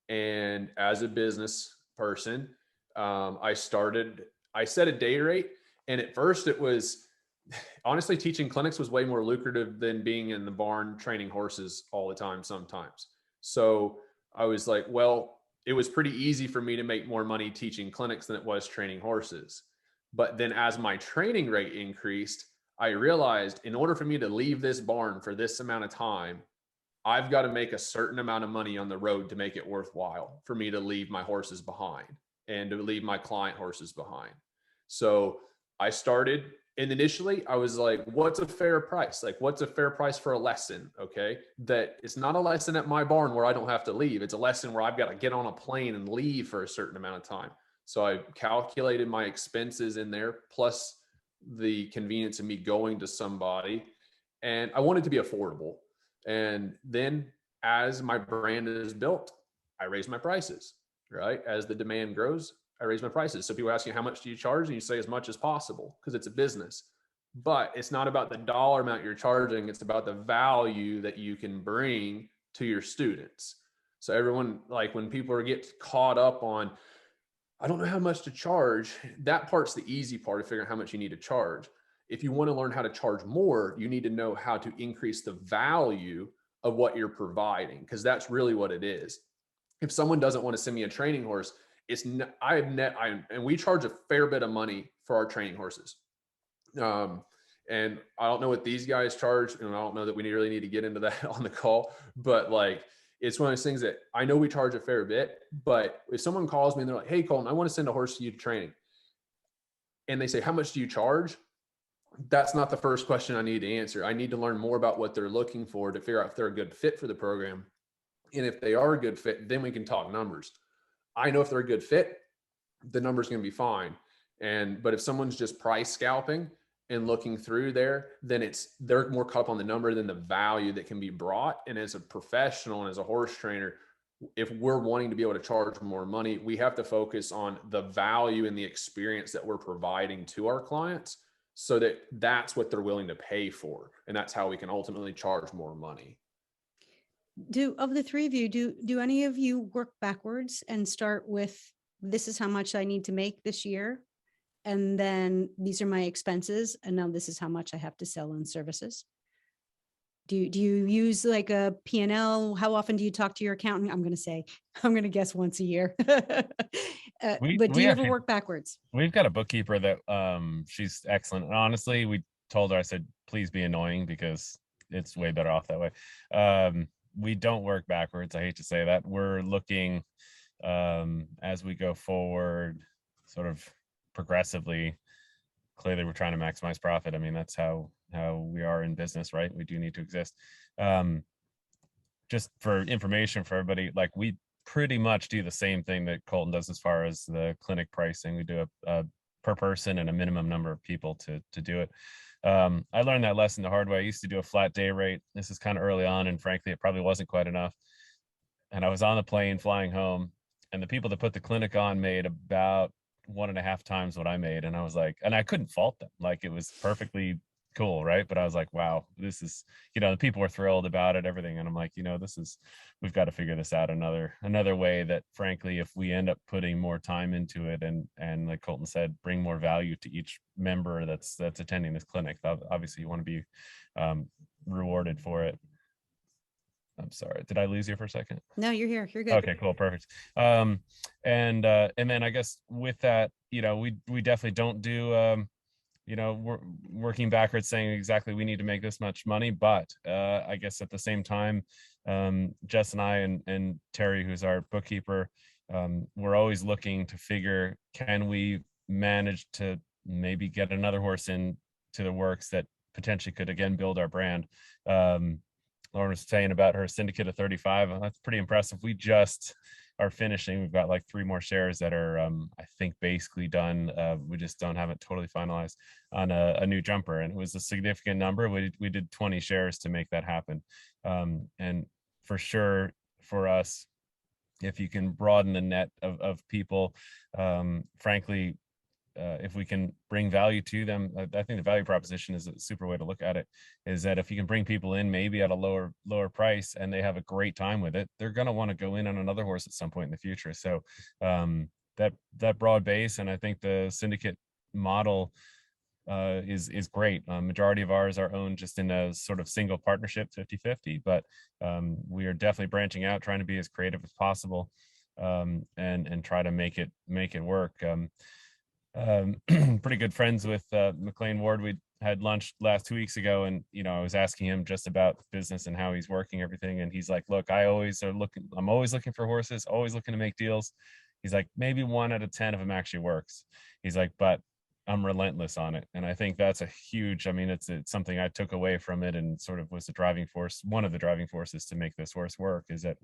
And as a business person, I set a day rate. And at first it was, honestly, teaching clinics was way more lucrative than being in the barn training horses all the time sometimes. So I was like, well, it was pretty easy for me to make more money teaching clinics than it was training horses. But then as my training rate increased, I realized in order for me to leave this barn for this amount of time, I've got to make a certain amount of money on the road to make it worthwhile for me to leave my horses behind and to leave my client horses behind. So I started, and initially I was like, what's a fair price? Like, what's a fair price for a lesson? Okay. That it's not a lesson at my barn where I don't have to leave. It's a lesson where I've got to get on a plane and leave for a certain amount of time. So I calculated my expenses in there, plus the convenience of me going to somebody, and I wanted to be affordable. And then as my brand is built, I raise my prices, right? As the demand grows, I raise my prices. So people ask you, how much do you charge? And you say as much as possible because it's a business. But it's not about the dollar amount you're charging. It's about the value that you can bring to your students. So everyone, like when people get caught up on, I don't know how much to charge, that part's the easy part of figuring out how much you need to charge. If you want to learn how to charge more, you need to know how to increase the value of what you're providing, because that's really what it is. If someone doesn't want to send me a training horse, and we charge a fair bit of money for our training horses. And I don't know what these guys charge, and I don't know that we really need to get into that on the call, but like, it's one of those things that I know we charge a fair bit, but if someone calls me and they're like, hey, Colton, I want to send a horse to you to training, and they say, how much do you charge? That's not the first question I need to answer. I need to learn more about what they're looking for to figure out if they're a good fit for the program. And if they are a good fit, then we can talk numbers. I know if they're a good fit, the number's going to be fine. But if someone's just price scalping and looking through there, then they're more caught up on the number than the value that can be brought. And as a professional and as a horse trainer, if we're wanting to be able to charge more money, we have to focus on the value and the experience that we're providing to our clients, so that that's what they're willing to pay for. And that's how we can ultimately charge more money. Of the three of you, do any of you work backwards and start with, this is how much I need to make this year, and then these are my expenses, and now this is how much I have to sell on services? Do you use like a P&L? How often do you talk to your accountant? I'm going to guess once a year. But do you ever work backwards? We've got a bookkeeper that she's excellent. And honestly, we told her, I said, please be annoying because it's way better off that way. We don't work backwards. I hate to say that. We're looking as we go forward, sort of progressively. Clearly, we're trying to maximize profit. I mean, that's how we are in business, right? We do need to exist. Just for information for everybody, like we pretty much do the same thing that Colton does as far as the clinic pricing. We do a per person and a minimum number of people to do it. I learned that lesson the hard way. I used to do a flat day rate. This is kind of early on, and frankly, it probably wasn't quite enough. And I was on the plane flying home, and the people that put the clinic on made about 1.5 times what I made. And I was like, and I couldn't fault them. Like, it was perfectly cool, right? But I was like, wow, this is, the people were thrilled about it, everything. And I'm like, we've got to figure this out another way that, frankly, if we end up putting more time into it and like Colton said, bring more value to each member that's attending this clinic, obviously you want to be rewarded for it. I'm sorry, did I lose you for a secsecond? No, you're here. You're good. Okay, cool, perfect. And then I guess with that, we definitely don't do we're working backwards saying exactly we need to make this much money, but I guess at the same time, Jess and I and Terry, who's our bookkeeper, we're always looking to figure, can we manage to maybe get another horse in to the works that potentially could again build our brand. Lauren was saying about her syndicate of 35. That's pretty impressive. We just are finishing. We've got like 3 more shares that are, I think, basically done. We just don't have it totally finalized on a new jumper, and it was a significant number. We did 20 shares to make that happen, and for sure for us, if you can broaden the net of people, frankly, if we can bring value to them, I think the value proposition is a super way to look at it, is that if you can bring people in maybe at a lower price and they have a great time with it, they're going to want to go in on another horse at some point in the future. So that broad base, and I think the syndicate model is great. Majority of ours are owned just in a sort of single partnership, 50-50, but we are definitely branching out, trying to be as creative as possible, and try to make it work. Pretty good friends with McLean Ward. We had lunch last 2 weeks ago, and I was asking him just about business and how he's working everything, and he's like, look, I'm always looking for horses, always looking to make deals. He's like, maybe 1 out of 10 of them actually works. He's like, but I'm relentless on it. And I think that's a huge, it's something I took away from it, and sort of was the driving force, one of the driving forces to make this horse work, is that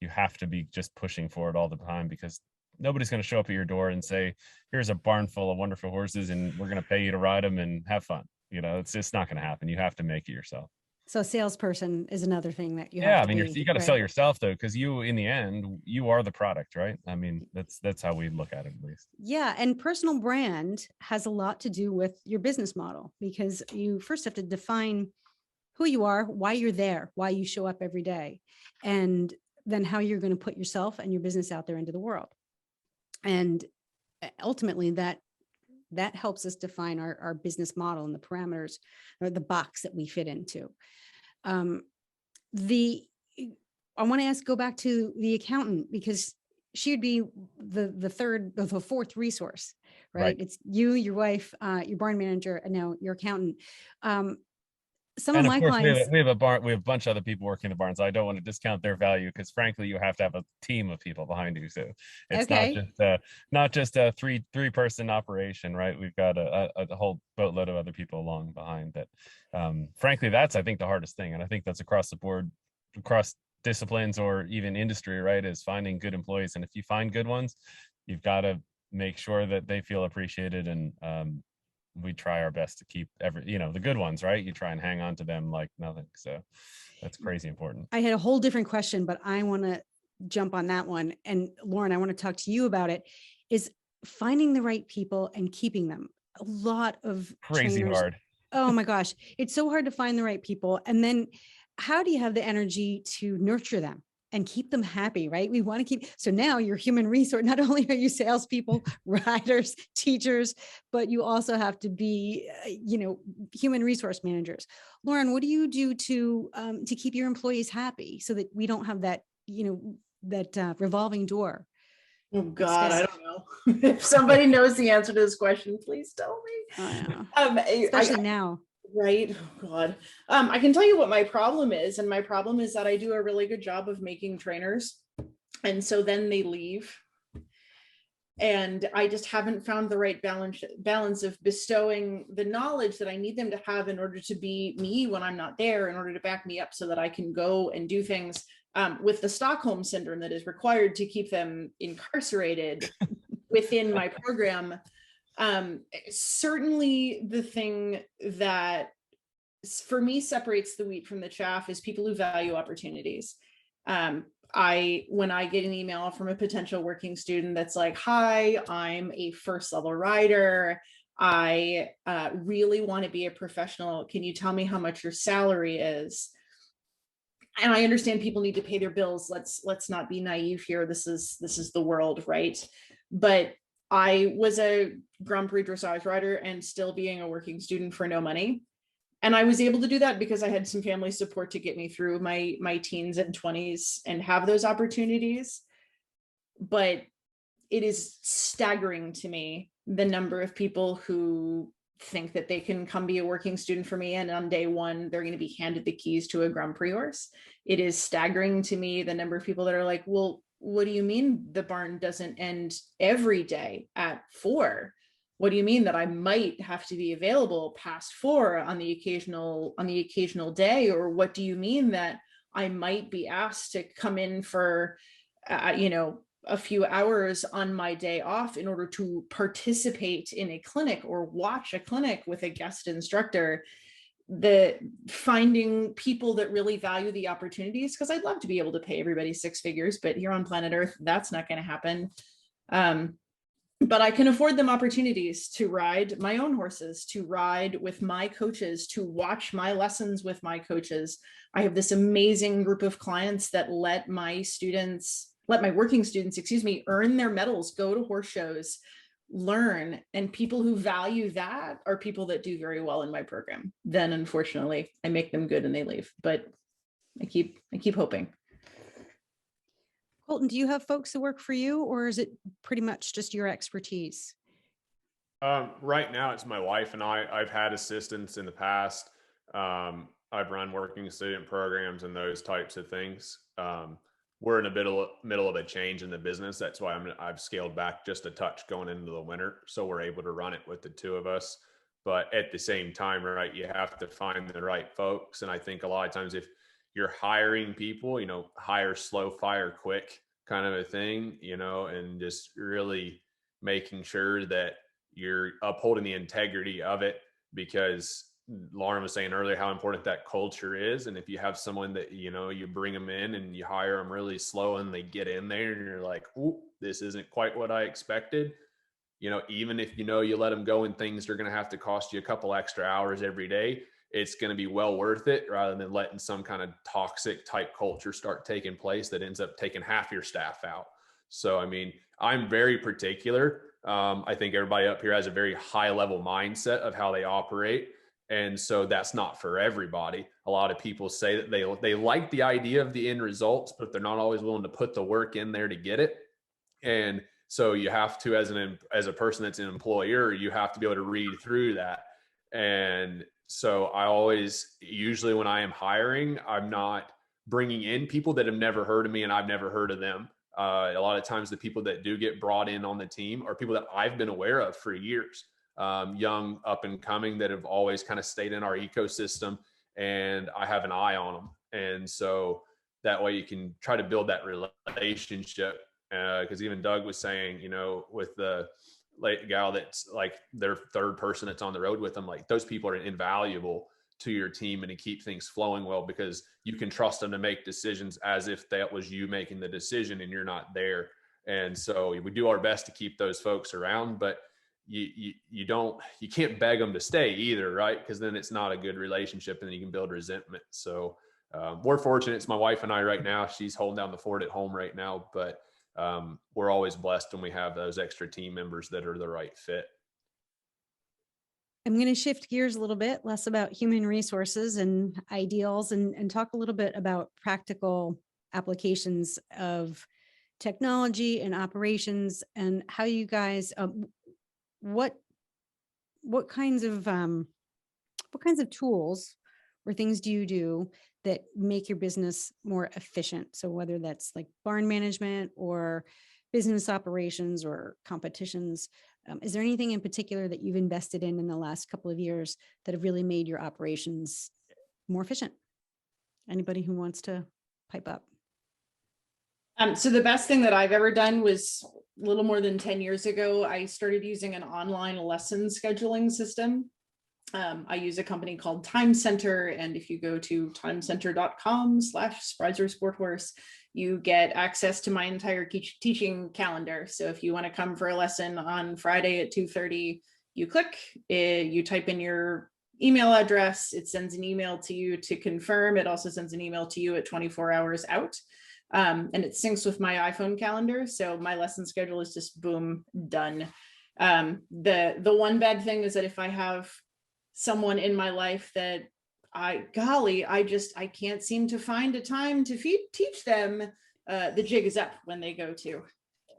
you have to be just pushing for it all the time, because nobody's going to show up at your door and say, here's a barn full of wonderful horses and we're going to pay you to ride them and have fun. It's just not going to happen. You have to make it yourself. So salesperson is another thing that you have. have to be, you got to right? sell yourself though, because you, in the end, you are the product, right? That's how we look at it, at least. Yeah. And personal brand has a lot to do with your business model, because you first have to define who you are, why you're there, why you show up every day, and then how you're going to put yourself and your business out there into the world. And ultimately that helps us define our business model and the parameters, or the box that we fit into. I want to go back to the accountant, because she would be the fourth resource, right? It's you, your wife, your barn manager, and now your accountant. Some of my clients, we have a bunch of other people working the barns. I don't want to discount their value, because frankly, you have to have a team of people behind you. So it's not just a three person operation, right? We've got a whole boatload of other people along behind that. Frankly, that's, I think, the hardest thing. And I think that's across the board, across disciplines or even industry, right? Is finding good employees. And if you find good ones, you've got to make sure that they feel appreciated, and we try our best to keep the good ones, right? You try and hang on to them like nothing. So that's crazy important. I had a whole different question, but I want to jump on that one. And Lauren, I want to talk to you about it, is finding the right people and keeping them. A lot of crazy trainers, hard. Oh my gosh. It's so hard to find the right people. And then how do you have the energy to nurture them and keep them happy, right? We want to keep, so now you're human resource. Not only are you salespeople, riders, teachers, but you also have to be, human resource managers. Lauren, what do you do to keep your employees happy so that we don't have that, that revolving door? Oh God, I don't know. If somebody knows the answer to this question, please tell me. I know. Especially now. Right. Oh God. I can tell you what my problem is. And my problem is that I do a really good job of making trainers. And so then they leave. And I just haven't found the right balance of bestowing the knowledge that I need them to have in order to be me when I'm not there, in order to back me up so that I can go and do things with the Stockholm syndrome that is required to keep them incarcerated within my program. Certainly the thing that for me separates the wheat from the chaff is people who value opportunities. When I get an email from a potential working student that's like, hi, I'm a first level rider. I really want to be a professional. Can you tell me how much your salary is? And I understand people need to pay their bills. Let's not be naive here. This is the world, right? But I was a Grand Prix dressage rider and still being a working student for no money. And I was able to do that because I had some family support to get me through my teens and 20s and have those opportunities. But it is staggering to me the number of people who think that they can come be a working student for me, and on day one, they're going to be handed the keys to a Grand Prix horse. It is staggering to me the number of people that are like, well, what do you mean the barn doesn't end every day at 4? What do you mean that I might have to be available past 4 on the occasional day? Or what do you mean that I might be asked to come in for, a few hours on my day off in order to participate in a clinic or watch a clinic with a guest instructor? The finding people that really value the opportunities, because I'd love to be able to pay everybody 6 figures, but here on planet Earth, that's not going to happen. But I can afford them opportunities to ride my own horses, to ride with my coaches, to watch my lessons with my coaches. I have this amazing group of clients that let my working students, earn their medals, go to horse shows, learn. And people who value that are people that do very well in my program. Then unfortunately, I make them good and they leave. But I keep hoping. Colton, do you have folks that work for you, or is it pretty much just your expertise? Right now, it's my wife and I. I've had assistants in the past. I've run working student programs and those types of things. We're in a middle of a change in the business. That's why I've scaled back just a touch going into the winter, so we're able to run it with the 2 of us. But at the same time, right, you have to find the right folks. And I think a lot of times if you're hiring people, hire slow, fire quick kind of a thing, and just really making sure that you're upholding the integrity of it, because Lauren was saying earlier how important that culture is. And if you have someone that, you bring them in and you hire them really slow and they get in there and you're like, ooh, this isn't quite what I expected. Even if, you let them go and things are going to have to cost you a couple extra hours every day, it's going to be well worth it, rather than letting some kind of toxic type culture start taking place that ends up taking half your staff out. So, I'm very particular. I think everybody up here has a very high level mindset of how they operate. And so that's not for everybody. A lot of people say that they like the idea of the end results, but they're not always willing to put the work in there to get it. And so you have to, as a person that's an employer, you have to be able to read through that. And so usually when I am hiring, I'm not bringing in people that have never heard of me and I've never heard of them. A lot of times the people that do get brought in on the team are people that I've been aware of for years. Young up and coming that have always kind of stayed in our ecosystem, and I have an eye on them. And so that way you can try to build that relationship. Because even Doug was saying, with the late gal that's like their 3rd person that's on the road with them, like those people are invaluable to your team and to keep things flowing well, because you can trust them to make decisions as if that was you making the decision and you're not there. And so we do our best to keep those folks around, but you can't beg them to stay either, right? Because then it's not a good relationship and then you can build resentment. So we're fortunate. It's my wife and I right now. She's holding down the fort at home right now, but we're always blessed when we have those extra team members that are the right fit. I'm going to shift gears a little bit, less about human resources and ideals, and talk a little bit about practical applications of technology and operations, and how you guys, what kinds of tools or things do you do that make your business more efficient? So whether that's like barn management or business operations or competitions, is there anything in particular that you've invested in the last couple of years that have really made your operations more efficient? Anybody who wants to pipe up? So the best thing that I've ever done was a little more than 10 years ago. I started using an online lesson scheduling system. I use a company called Time Center, and if you go to timecenter.com/Sprieser Sport Horse, you get access to my entire teaching calendar. So if you want to come for a lesson on Friday at 2:30, you click, you type in your email address, it sends an email to you to confirm. It also sends an email to you at 24 hours out. And it syncs with my iPhone calendar. So my lesson schedule is just boom, done. The one bad thing is that if I have someone in my life that I can't seem to find a time to teach them, the jig is up when they go to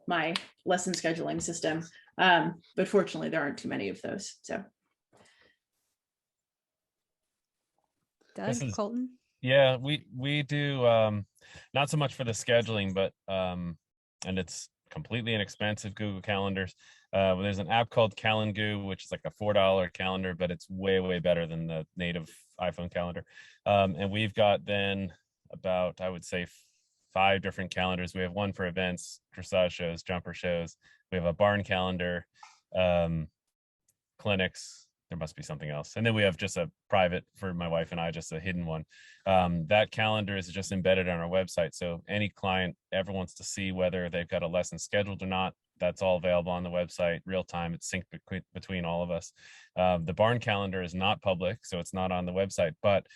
my lesson scheduling system. But fortunately there aren't too many of those. So Doug, Colton? Yeah, we do not so much for the scheduling, but and it's completely inexpensive, Google Calendars. There's an app called Calendoo, which is like a $4 calendar, but it's way better than the native iPhone calendar. And we've got then about, I would say, 5 different calendars. We have one for events, dressage shows, jumper shows. We have a barn calendar, clinics. There must be something else. And then we have just a private for my wife and I, just a hidden one. That calendar is just embedded on our website. So any client ever wants to see whether they've got a lesson scheduled or not, that's all available on the website, real time. It's synced between all of us. The barn calendar is not public, so it's not on the website, but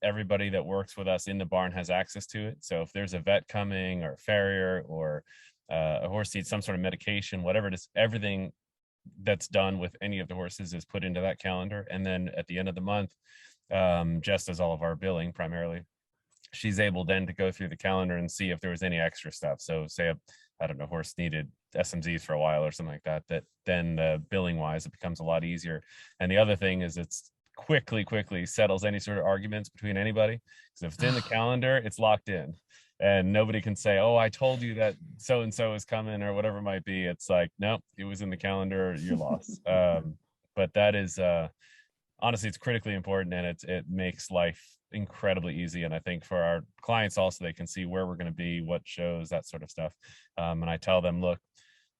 everybody that works with us in the barn has access to it. So if there's a vet coming or a farrier or a horse needs some sort of medication, whatever it is, everything that's done with any of the horses is put into that calendar. And then at the end of the month, Jess does all of our billing primarily. She's able then to go through the calendar and see if there was any extra stuff. So say, I don't know, horse needed SMZs for a while or something like that, that then billing wise, it becomes a lot easier. And the other thing is it's quickly settles any sort of arguments between anybody. So if it's in the calendar, it's locked in. And nobody can say, oh, I told you that so-and-so is coming or whatever it might be. It's like, nope, it was in the calendar, you're lost. But that is, honestly, it's critically important, and it makes life incredibly easy. And I think for our clients also, they can see where we're going to be, what shows, that sort of stuff. And I tell them, look,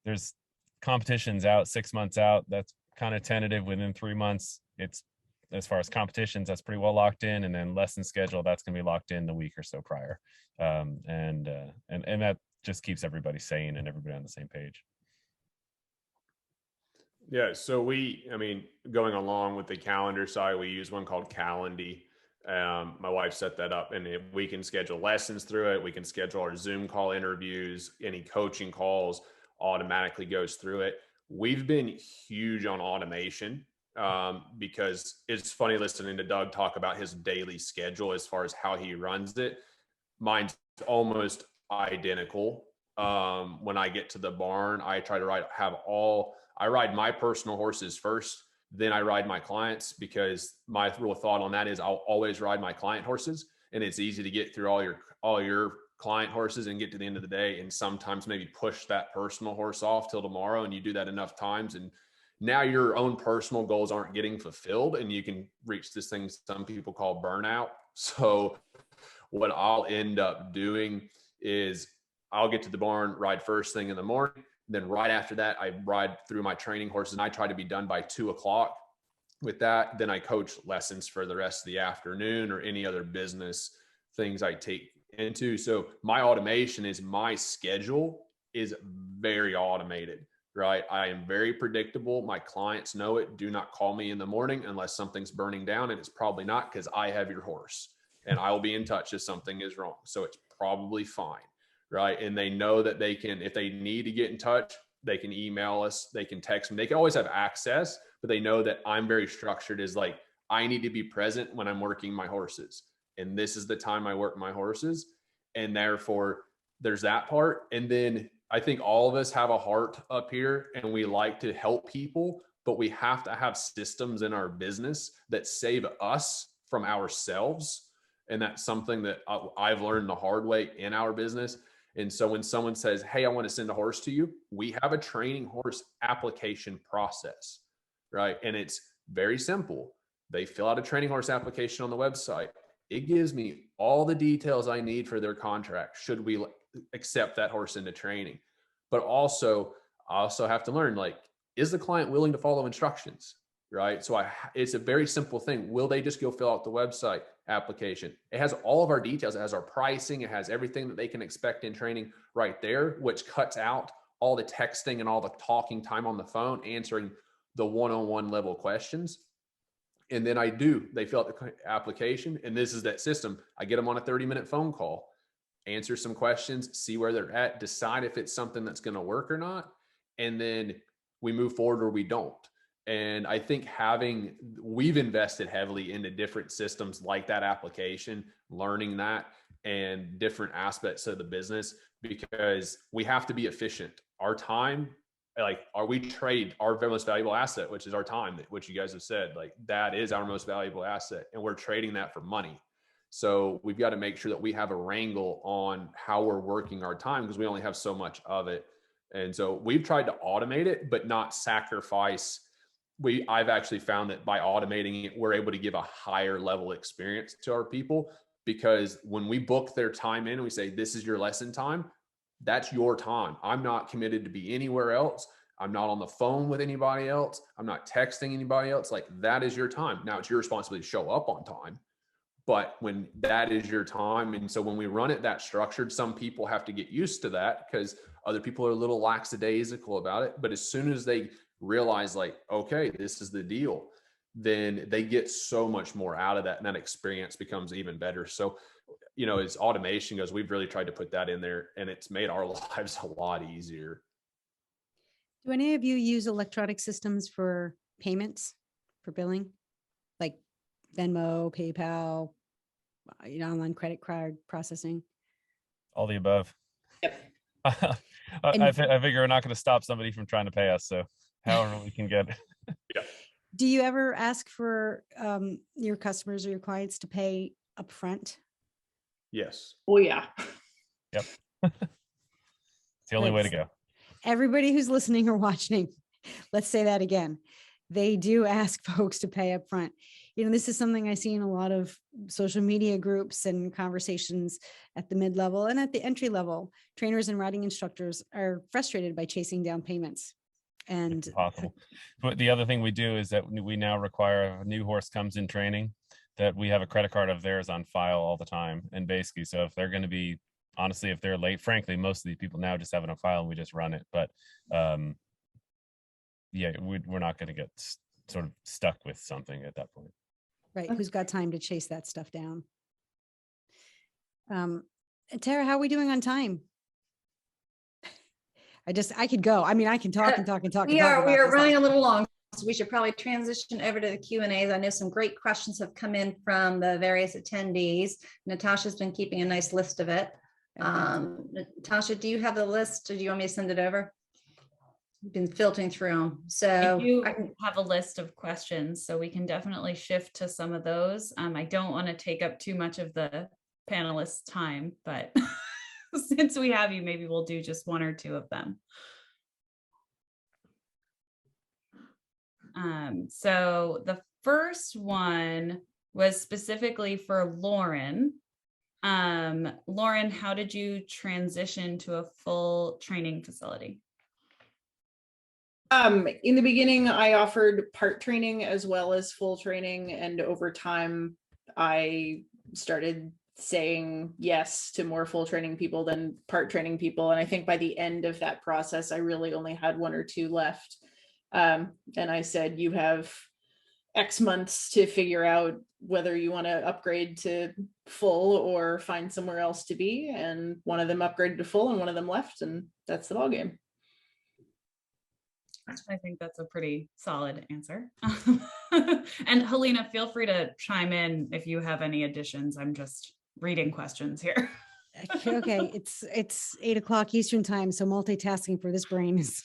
there's competitions out 6 months out. That's kind of tentative. Within 3 months, it's, as far as competitions, that's pretty well locked in. And then lesson schedule, that's going to be locked in the week or so prior. And that just keeps everybody sane and everybody on the same page. Yeah. So going along with the calendar side, we use one called Calendly. My wife set that up, and we can schedule lessons through it. We can schedule our Zoom call interviews, any coaching calls automatically goes through it. We've been huge on automation because it's funny listening to Doug talk about his daily schedule as far as how he runs it. Mine's almost identical. When I get to the barn, I try to I ride my personal horses first, then I ride my clients, because my rule of thought on that is I'll always ride my client horses, and it's easy to get through all your client horses and get to the end of the day, and sometimes maybe push that personal horse off till tomorrow. And you do that enough times, and now your own personal goals aren't getting fulfilled, and you can reach this thing some people call burnout. So what I'll end up doing is I'll get to the barn, ride first thing in the morning. Then right after that, I ride through my training horses, and I try to be done by 2:00 with that. Then I coach lessons for the rest of the afternoon or any other business things I take into. So my automation is, my schedule is very automated, right? I am very predictable. My clients know it. Do not call me in the morning unless something's burning down, and it's probably not, because I have your horse, and I will be in touch if something is wrong. So it's probably fine. Right. And they know that they can, if they need to get in touch, they can email us, they can text me, they can always have access, but they know that I'm very structured, as like, I need to be present when I'm working my horses. And this is the time I work my horses. And therefore there's that part. And then I think all of us have a heart up here, and we like to help people, but we have to have systems in our business that save us from ourselves. And that's something that I've learned the hard way in our business. And so when someone says, hey, I want to send a horse to you, we have a training horse application process, right? And it's very simple. They fill out a training horse application on the website. It gives me all the details I need for their contract, should we accept that horse into training. But also, I also have to learn, like, is the client willing to follow instructions, right? So it's a very simple thing. Will they just go fill out the website application? It has all of our details. It has our pricing. It has everything that they can expect in training right there, which cuts out all the texting and all the talking time on the phone, answering the one-on-one level questions. And then they fill out the application, and this is that system. I get them on a 30-minute phone call, answer some questions, see where they're at, decide if it's something that's going to work or not. And then we move forward or we don't. And I think we've invested heavily into different systems like that application, learning that, and different aspects of the business, because we have to be efficient. Our time like, are we trade our most valuable asset, which is our time, which you guys have said, like that is our most valuable asset, and we're trading that for money. So we've got to make sure that we have a wrangle on how we're working our time, because we only have so much of it. And so we've tried to automate it, but not sacrifice. I've actually found that by automating it, we're able to give a higher level experience to our people, because when we book their time in and we say, this is your lesson time, that's your time. I'm not committed to be anywhere else. I'm not on the phone with anybody else. I'm not texting anybody else. Like, that is your time. Now it's your responsibility to show up on time, but when that is your time. And so when we run it that structured, some people have to get used to that because other people are a little lackadaisical about it. But as soon as they realize, like, okay, this is the deal, then they get so much more out of that, and that experience becomes even better. So, you know, as automation goes, we've really tried to put that in there, and it's made our lives a lot easier. Do any of you use electronic systems for payments, for billing, like Venmo, PayPal, online credit card processing? All the above. Yep. I figure we're not going to stop somebody from trying to pay us. So however we can get. Yeah. Do you ever ask for your customers or your clients to pay upfront? Yes. Oh yeah. Yep. It's the only way to go. Everybody who's listening or watching, let's say that again. They do ask folks to pay upfront. You know, this is something I see in a lot of social media groups and conversations at the mid-level and at the entry level. Trainers and riding instructors are frustrated by chasing down payments. And Possible. But the other thing we do is that we now require, a new horse comes in training, that we have a credit card of theirs on file all the time. And basically, so if they're going to be, honestly, if they're late, frankly, most of these people now just have it on file and we just run it. But yeah, we're not going to get sort of stuck with something at that point. right, who's got time to chase that stuff down? Tara, how are we doing on time? I could go. I mean, I can talk and talk and talk. We are running a little long, so we should probably transition over to the Q&As. I know some great questions have come in from the various attendees. Natasha's been keeping a nice list of it. Natasha, do you have the list, or do you want me to send it over? You've been filtering through them. So I have a list of questions, so we can definitely shift to some of those. I don't want to take up too much of the panelists' time, but since we have you, maybe we'll do just one or two of them. So the first one was specifically for Lauren. Lauren, how did you transition to a full training facility? In the beginning, I offered part training as well as full training, and over time, I started saying yes to more full training people than part training people. And I think by the end of that process, I really only had one or two left. And I said, you have X months to figure out whether you want to upgrade to full or find somewhere else to be. And one of them upgraded to full and one of them left, and that's the ballgame. I think that's a pretty solid answer. And Helena, feel free to chime in if you have any additions. I'm just reading questions here. Okay, it's 8 o'clock Eastern time, so multitasking for this brain is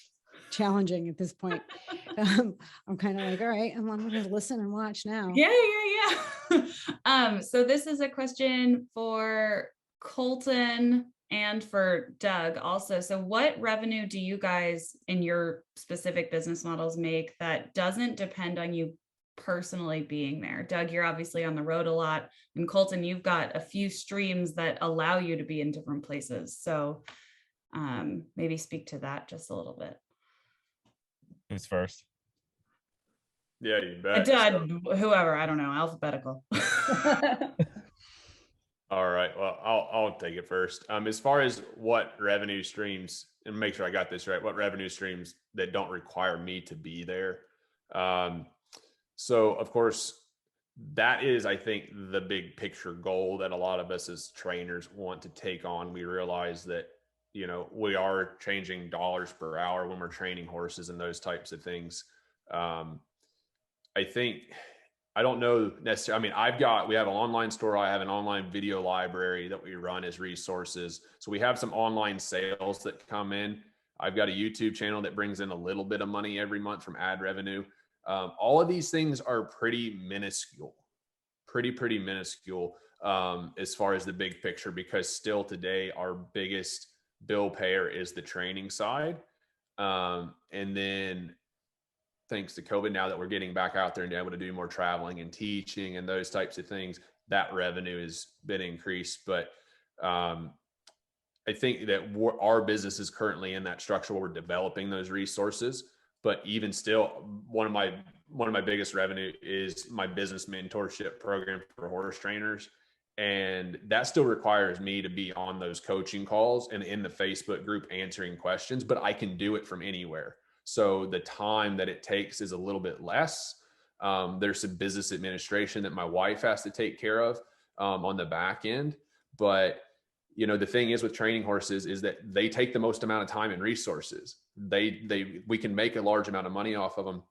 challenging at this point. I'm kind of like, all right, I'm going to listen and watch now. Yeah. So this is a question for Colton and for Doug also. So what revenue do you guys in your specific business models make that doesn't depend on you personally being there? Doug, you're obviously on the road a lot, and Colton, you've got a few streams that allow you to be in different places. So maybe speak to that just a little bit. Who's first? Yeah, you bet. Doug, whoever, I don't know, alphabetical. All right. Well, I'll take it first. As far as what revenue streams, and make sure I got this right, what revenue streams that don't require me to be there. So of course, that is, I think, the big picture goal that a lot of us as trainers want to take on. We realize that, you know, we are changing dollars per hour when we're training horses and those types of things. I don't know necessarily. I mean, we have an online store. I have an online video library that we run as resources. So we have some online sales that come in. I've got a YouTube channel that brings in a little bit of money every month from ad revenue. All of these things are pretty minuscule, pretty minuscule as far as the big picture, because still today our biggest bill payer is the training side. And then thanks to COVID, now that we're getting back out there and able to do more traveling and teaching and those types of things, that revenue has been increased. But I think that our business is currently in that structure where we're developing those resources. But even still, one of my biggest revenue is my business mentorship program for horse trainers. And that still requires me to be on those coaching calls and in the Facebook group answering questions, but I can do it from anywhere. So the time that it takes is a little bit less. There's some business administration that my wife has to take care of on the back end. But the thing is with training horses is that they take the most amount of time and resources. We can make a large amount of money off of them,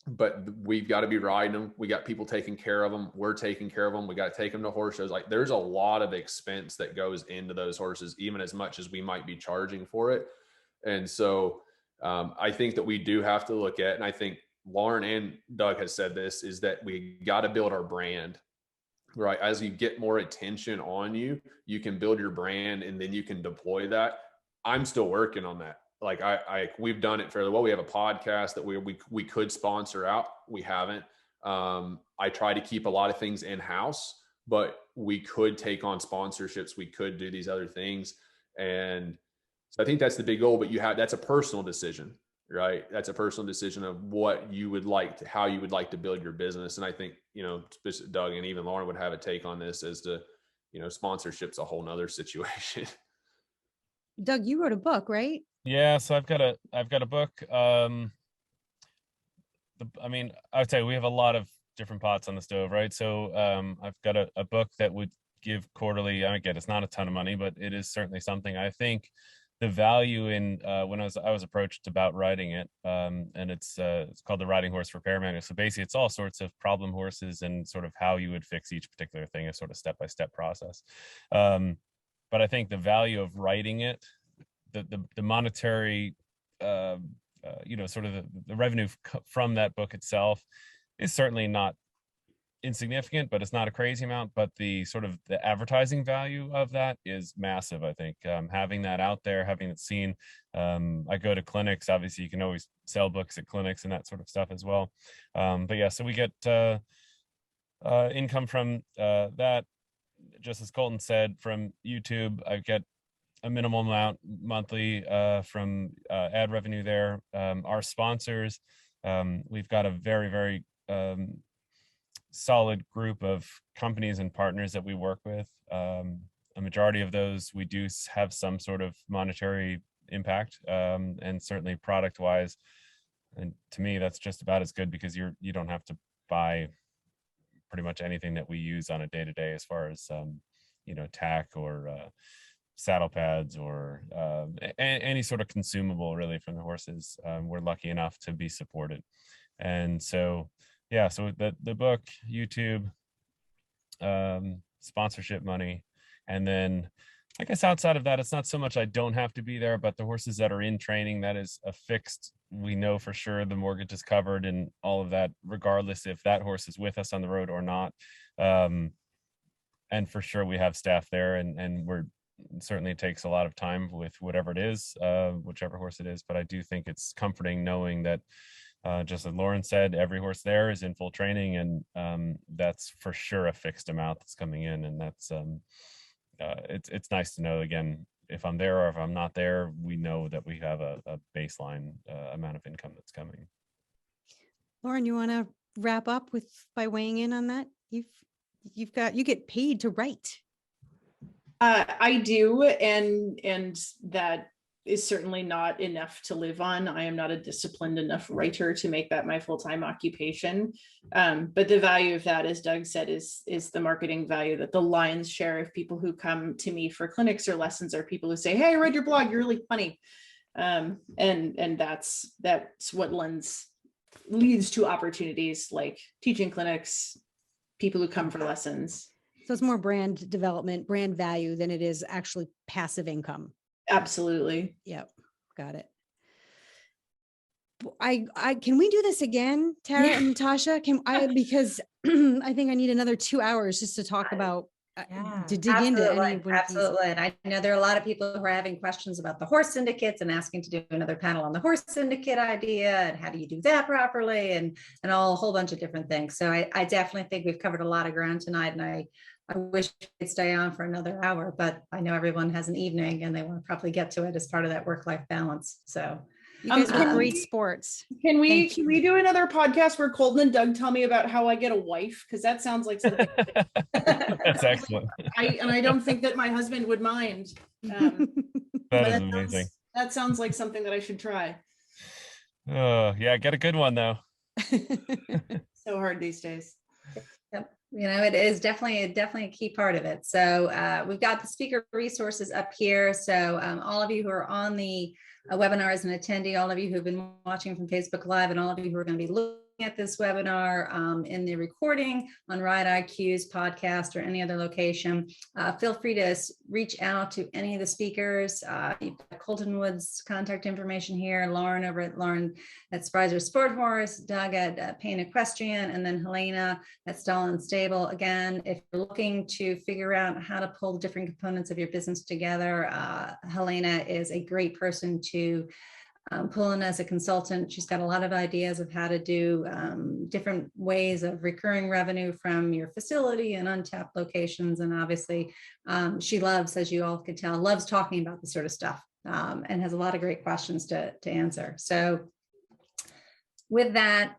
but we've got to be riding them. We got people taking care of them. We're taking care of them. We got to take them to horse shows. Like, there's a lot of expense that goes into those horses, even as much as we might be charging for it. And so I think that we do have to look at, and I think Lauren and Doug has said this, is that we got to build our brand. Right. As you get more attention on you, you can build your brand and then you can deploy that. I'm still working on that. Like we've done it fairly well. We have a podcast that we could sponsor out. We haven't. I try to keep a lot of things in-house, but we could take on sponsorships. We could do these other things. And so I think that's the big goal, but that's a personal decision, right? That's a personal decision of what you would like to, how you would like to build your business. And I think, Doug and even Lauren would have a take on this as to, sponsorship's a whole nother situation. Doug, you wrote a book, right? Yeah. So I've got a book. I would say we have a lot of different pots on the stove, right? So I've got a book that would give quarterly. Again, it's not a ton of money, but it is certainly something. I think the value in when I was approached about writing it, and it's called the Riding Horse Repair Manual. So basically, it's all sorts of problem horses and sort of how you would fix each particular thing, a sort of step-by-step process. But I think the value of writing it, the monetary, sort of the revenue from that book itself is certainly not insignificant, but it's not a crazy amount. But the sort of the advertising value of that is massive. I think having that out there, having it seen. I go to clinics. Obviously, you can always sell books at clinics and that sort of stuff as well. But yeah, so we get income from that. Just as Colton said, from YouTube, I get a minimal amount monthly from ad revenue there. Our sponsors, we've got a very, very solid group of companies and partners that we work with. A majority of those, we do have some sort of monetary impact, and certainly product wise. And to me, that's just about as good, because you don't have to buy pretty much anything that we use on a day-to-day as far as tack or saddle pads or any sort of consumable really from the horses. We're lucky enough to be supported. And so yeah, so the book, YouTube, sponsorship money, and then I guess outside of that, it's not so much I don't have to be there, but the horses that are in training, that is a fixed, we know for sure the mortgage is covered and all of that, regardless if that horse is with us on the road or not. And for sure we have staff there, and certainly it takes a lot of time with whatever it is, whichever horse it is. But I do think it's comforting knowing that, just as Lauren said, every horse there is in full training, and that's for sure a fixed amount that's coming in. And that's it's nice to know, again, if I'm there or if I'm not there, we know that we have a baseline amount of income that's coming. Lauren, you want to wrap up by weighing in on that? You get paid to write. I do, and that is certainly not enough to live on. I am not a disciplined enough writer to make that my full-time occupation. But the value of that, as Doug said, is the marketing value, that the lion's share of people who come to me for clinics or lessons are people who say, "Hey, I read your blog, you're really funny." And that's what leads to opportunities like teaching clinics, people who come for lessons. So it's more brand development, brand value than it is actually passive income. Absolutely. Yep. Got it. I can we do this again, Tara and Natasha? Because I think I need another 2 hours just to talk about Yeah. to dig into any Absolutely, of one of these. absolutely. And I know there are a lot of people who are having questions about the horse syndicates and asking to do another panel on the horse syndicate idea and how do you do that properly and a whole bunch of different things. So I definitely think we've covered a lot of ground tonight, and I wish we could stay on for another hour, but I know everyone has an evening and they want to probably get to it as part of that work-life balance. So You guys are Um, great sports. Can we Thank can we do another podcast where Colton and Doug tell me about how I get a wife? Because that sounds like something That's excellent. I don't think that my husband would mind. That But is that amazing. that sounds like something that I should try. Oh, yeah, get a good one though. So hard these days. Yep. You know, it is definitely a key part of it. So we've got the speaker resources up here. So all of you who are on the webinar as an attendee, all of you who've been watching from Facebook Live, and all of you who are going to be looking at this webinar in the recording on Ride IQ's podcast or any other location, feel free to reach out to any of the speakers. You've got Colton Woods contact information here, Lauren over at Sprieser Sport Horse, Doug at Payne Equestrian, and then Helena at Stall and Stable. Again, if you're looking to figure out how to pull different components of your business together, Helena is a great person to pull in as a consultant. She's got a lot of ideas of how to do different ways of recurring revenue from your facility and untapped locations. And obviously she loves, as you all could tell, loves talking about this sort of stuff and has a lot of great questions to answer. So with that,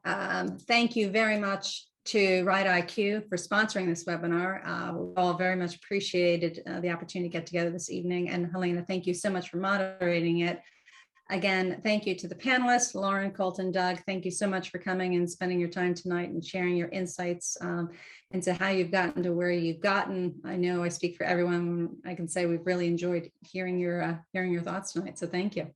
thank you very much to Ride IQ for sponsoring this webinar. We all very much appreciated the opportunity to get together this evening. And Helena, thank you so much for moderating it. Again, thank you to the panelists, Lauren, Colton, Doug. Thank you so much for coming and spending your time tonight and sharing your insights into how you've gotten to where you've gotten. I know I speak for everyone when I can say we've really enjoyed hearing your thoughts tonight. So thank you.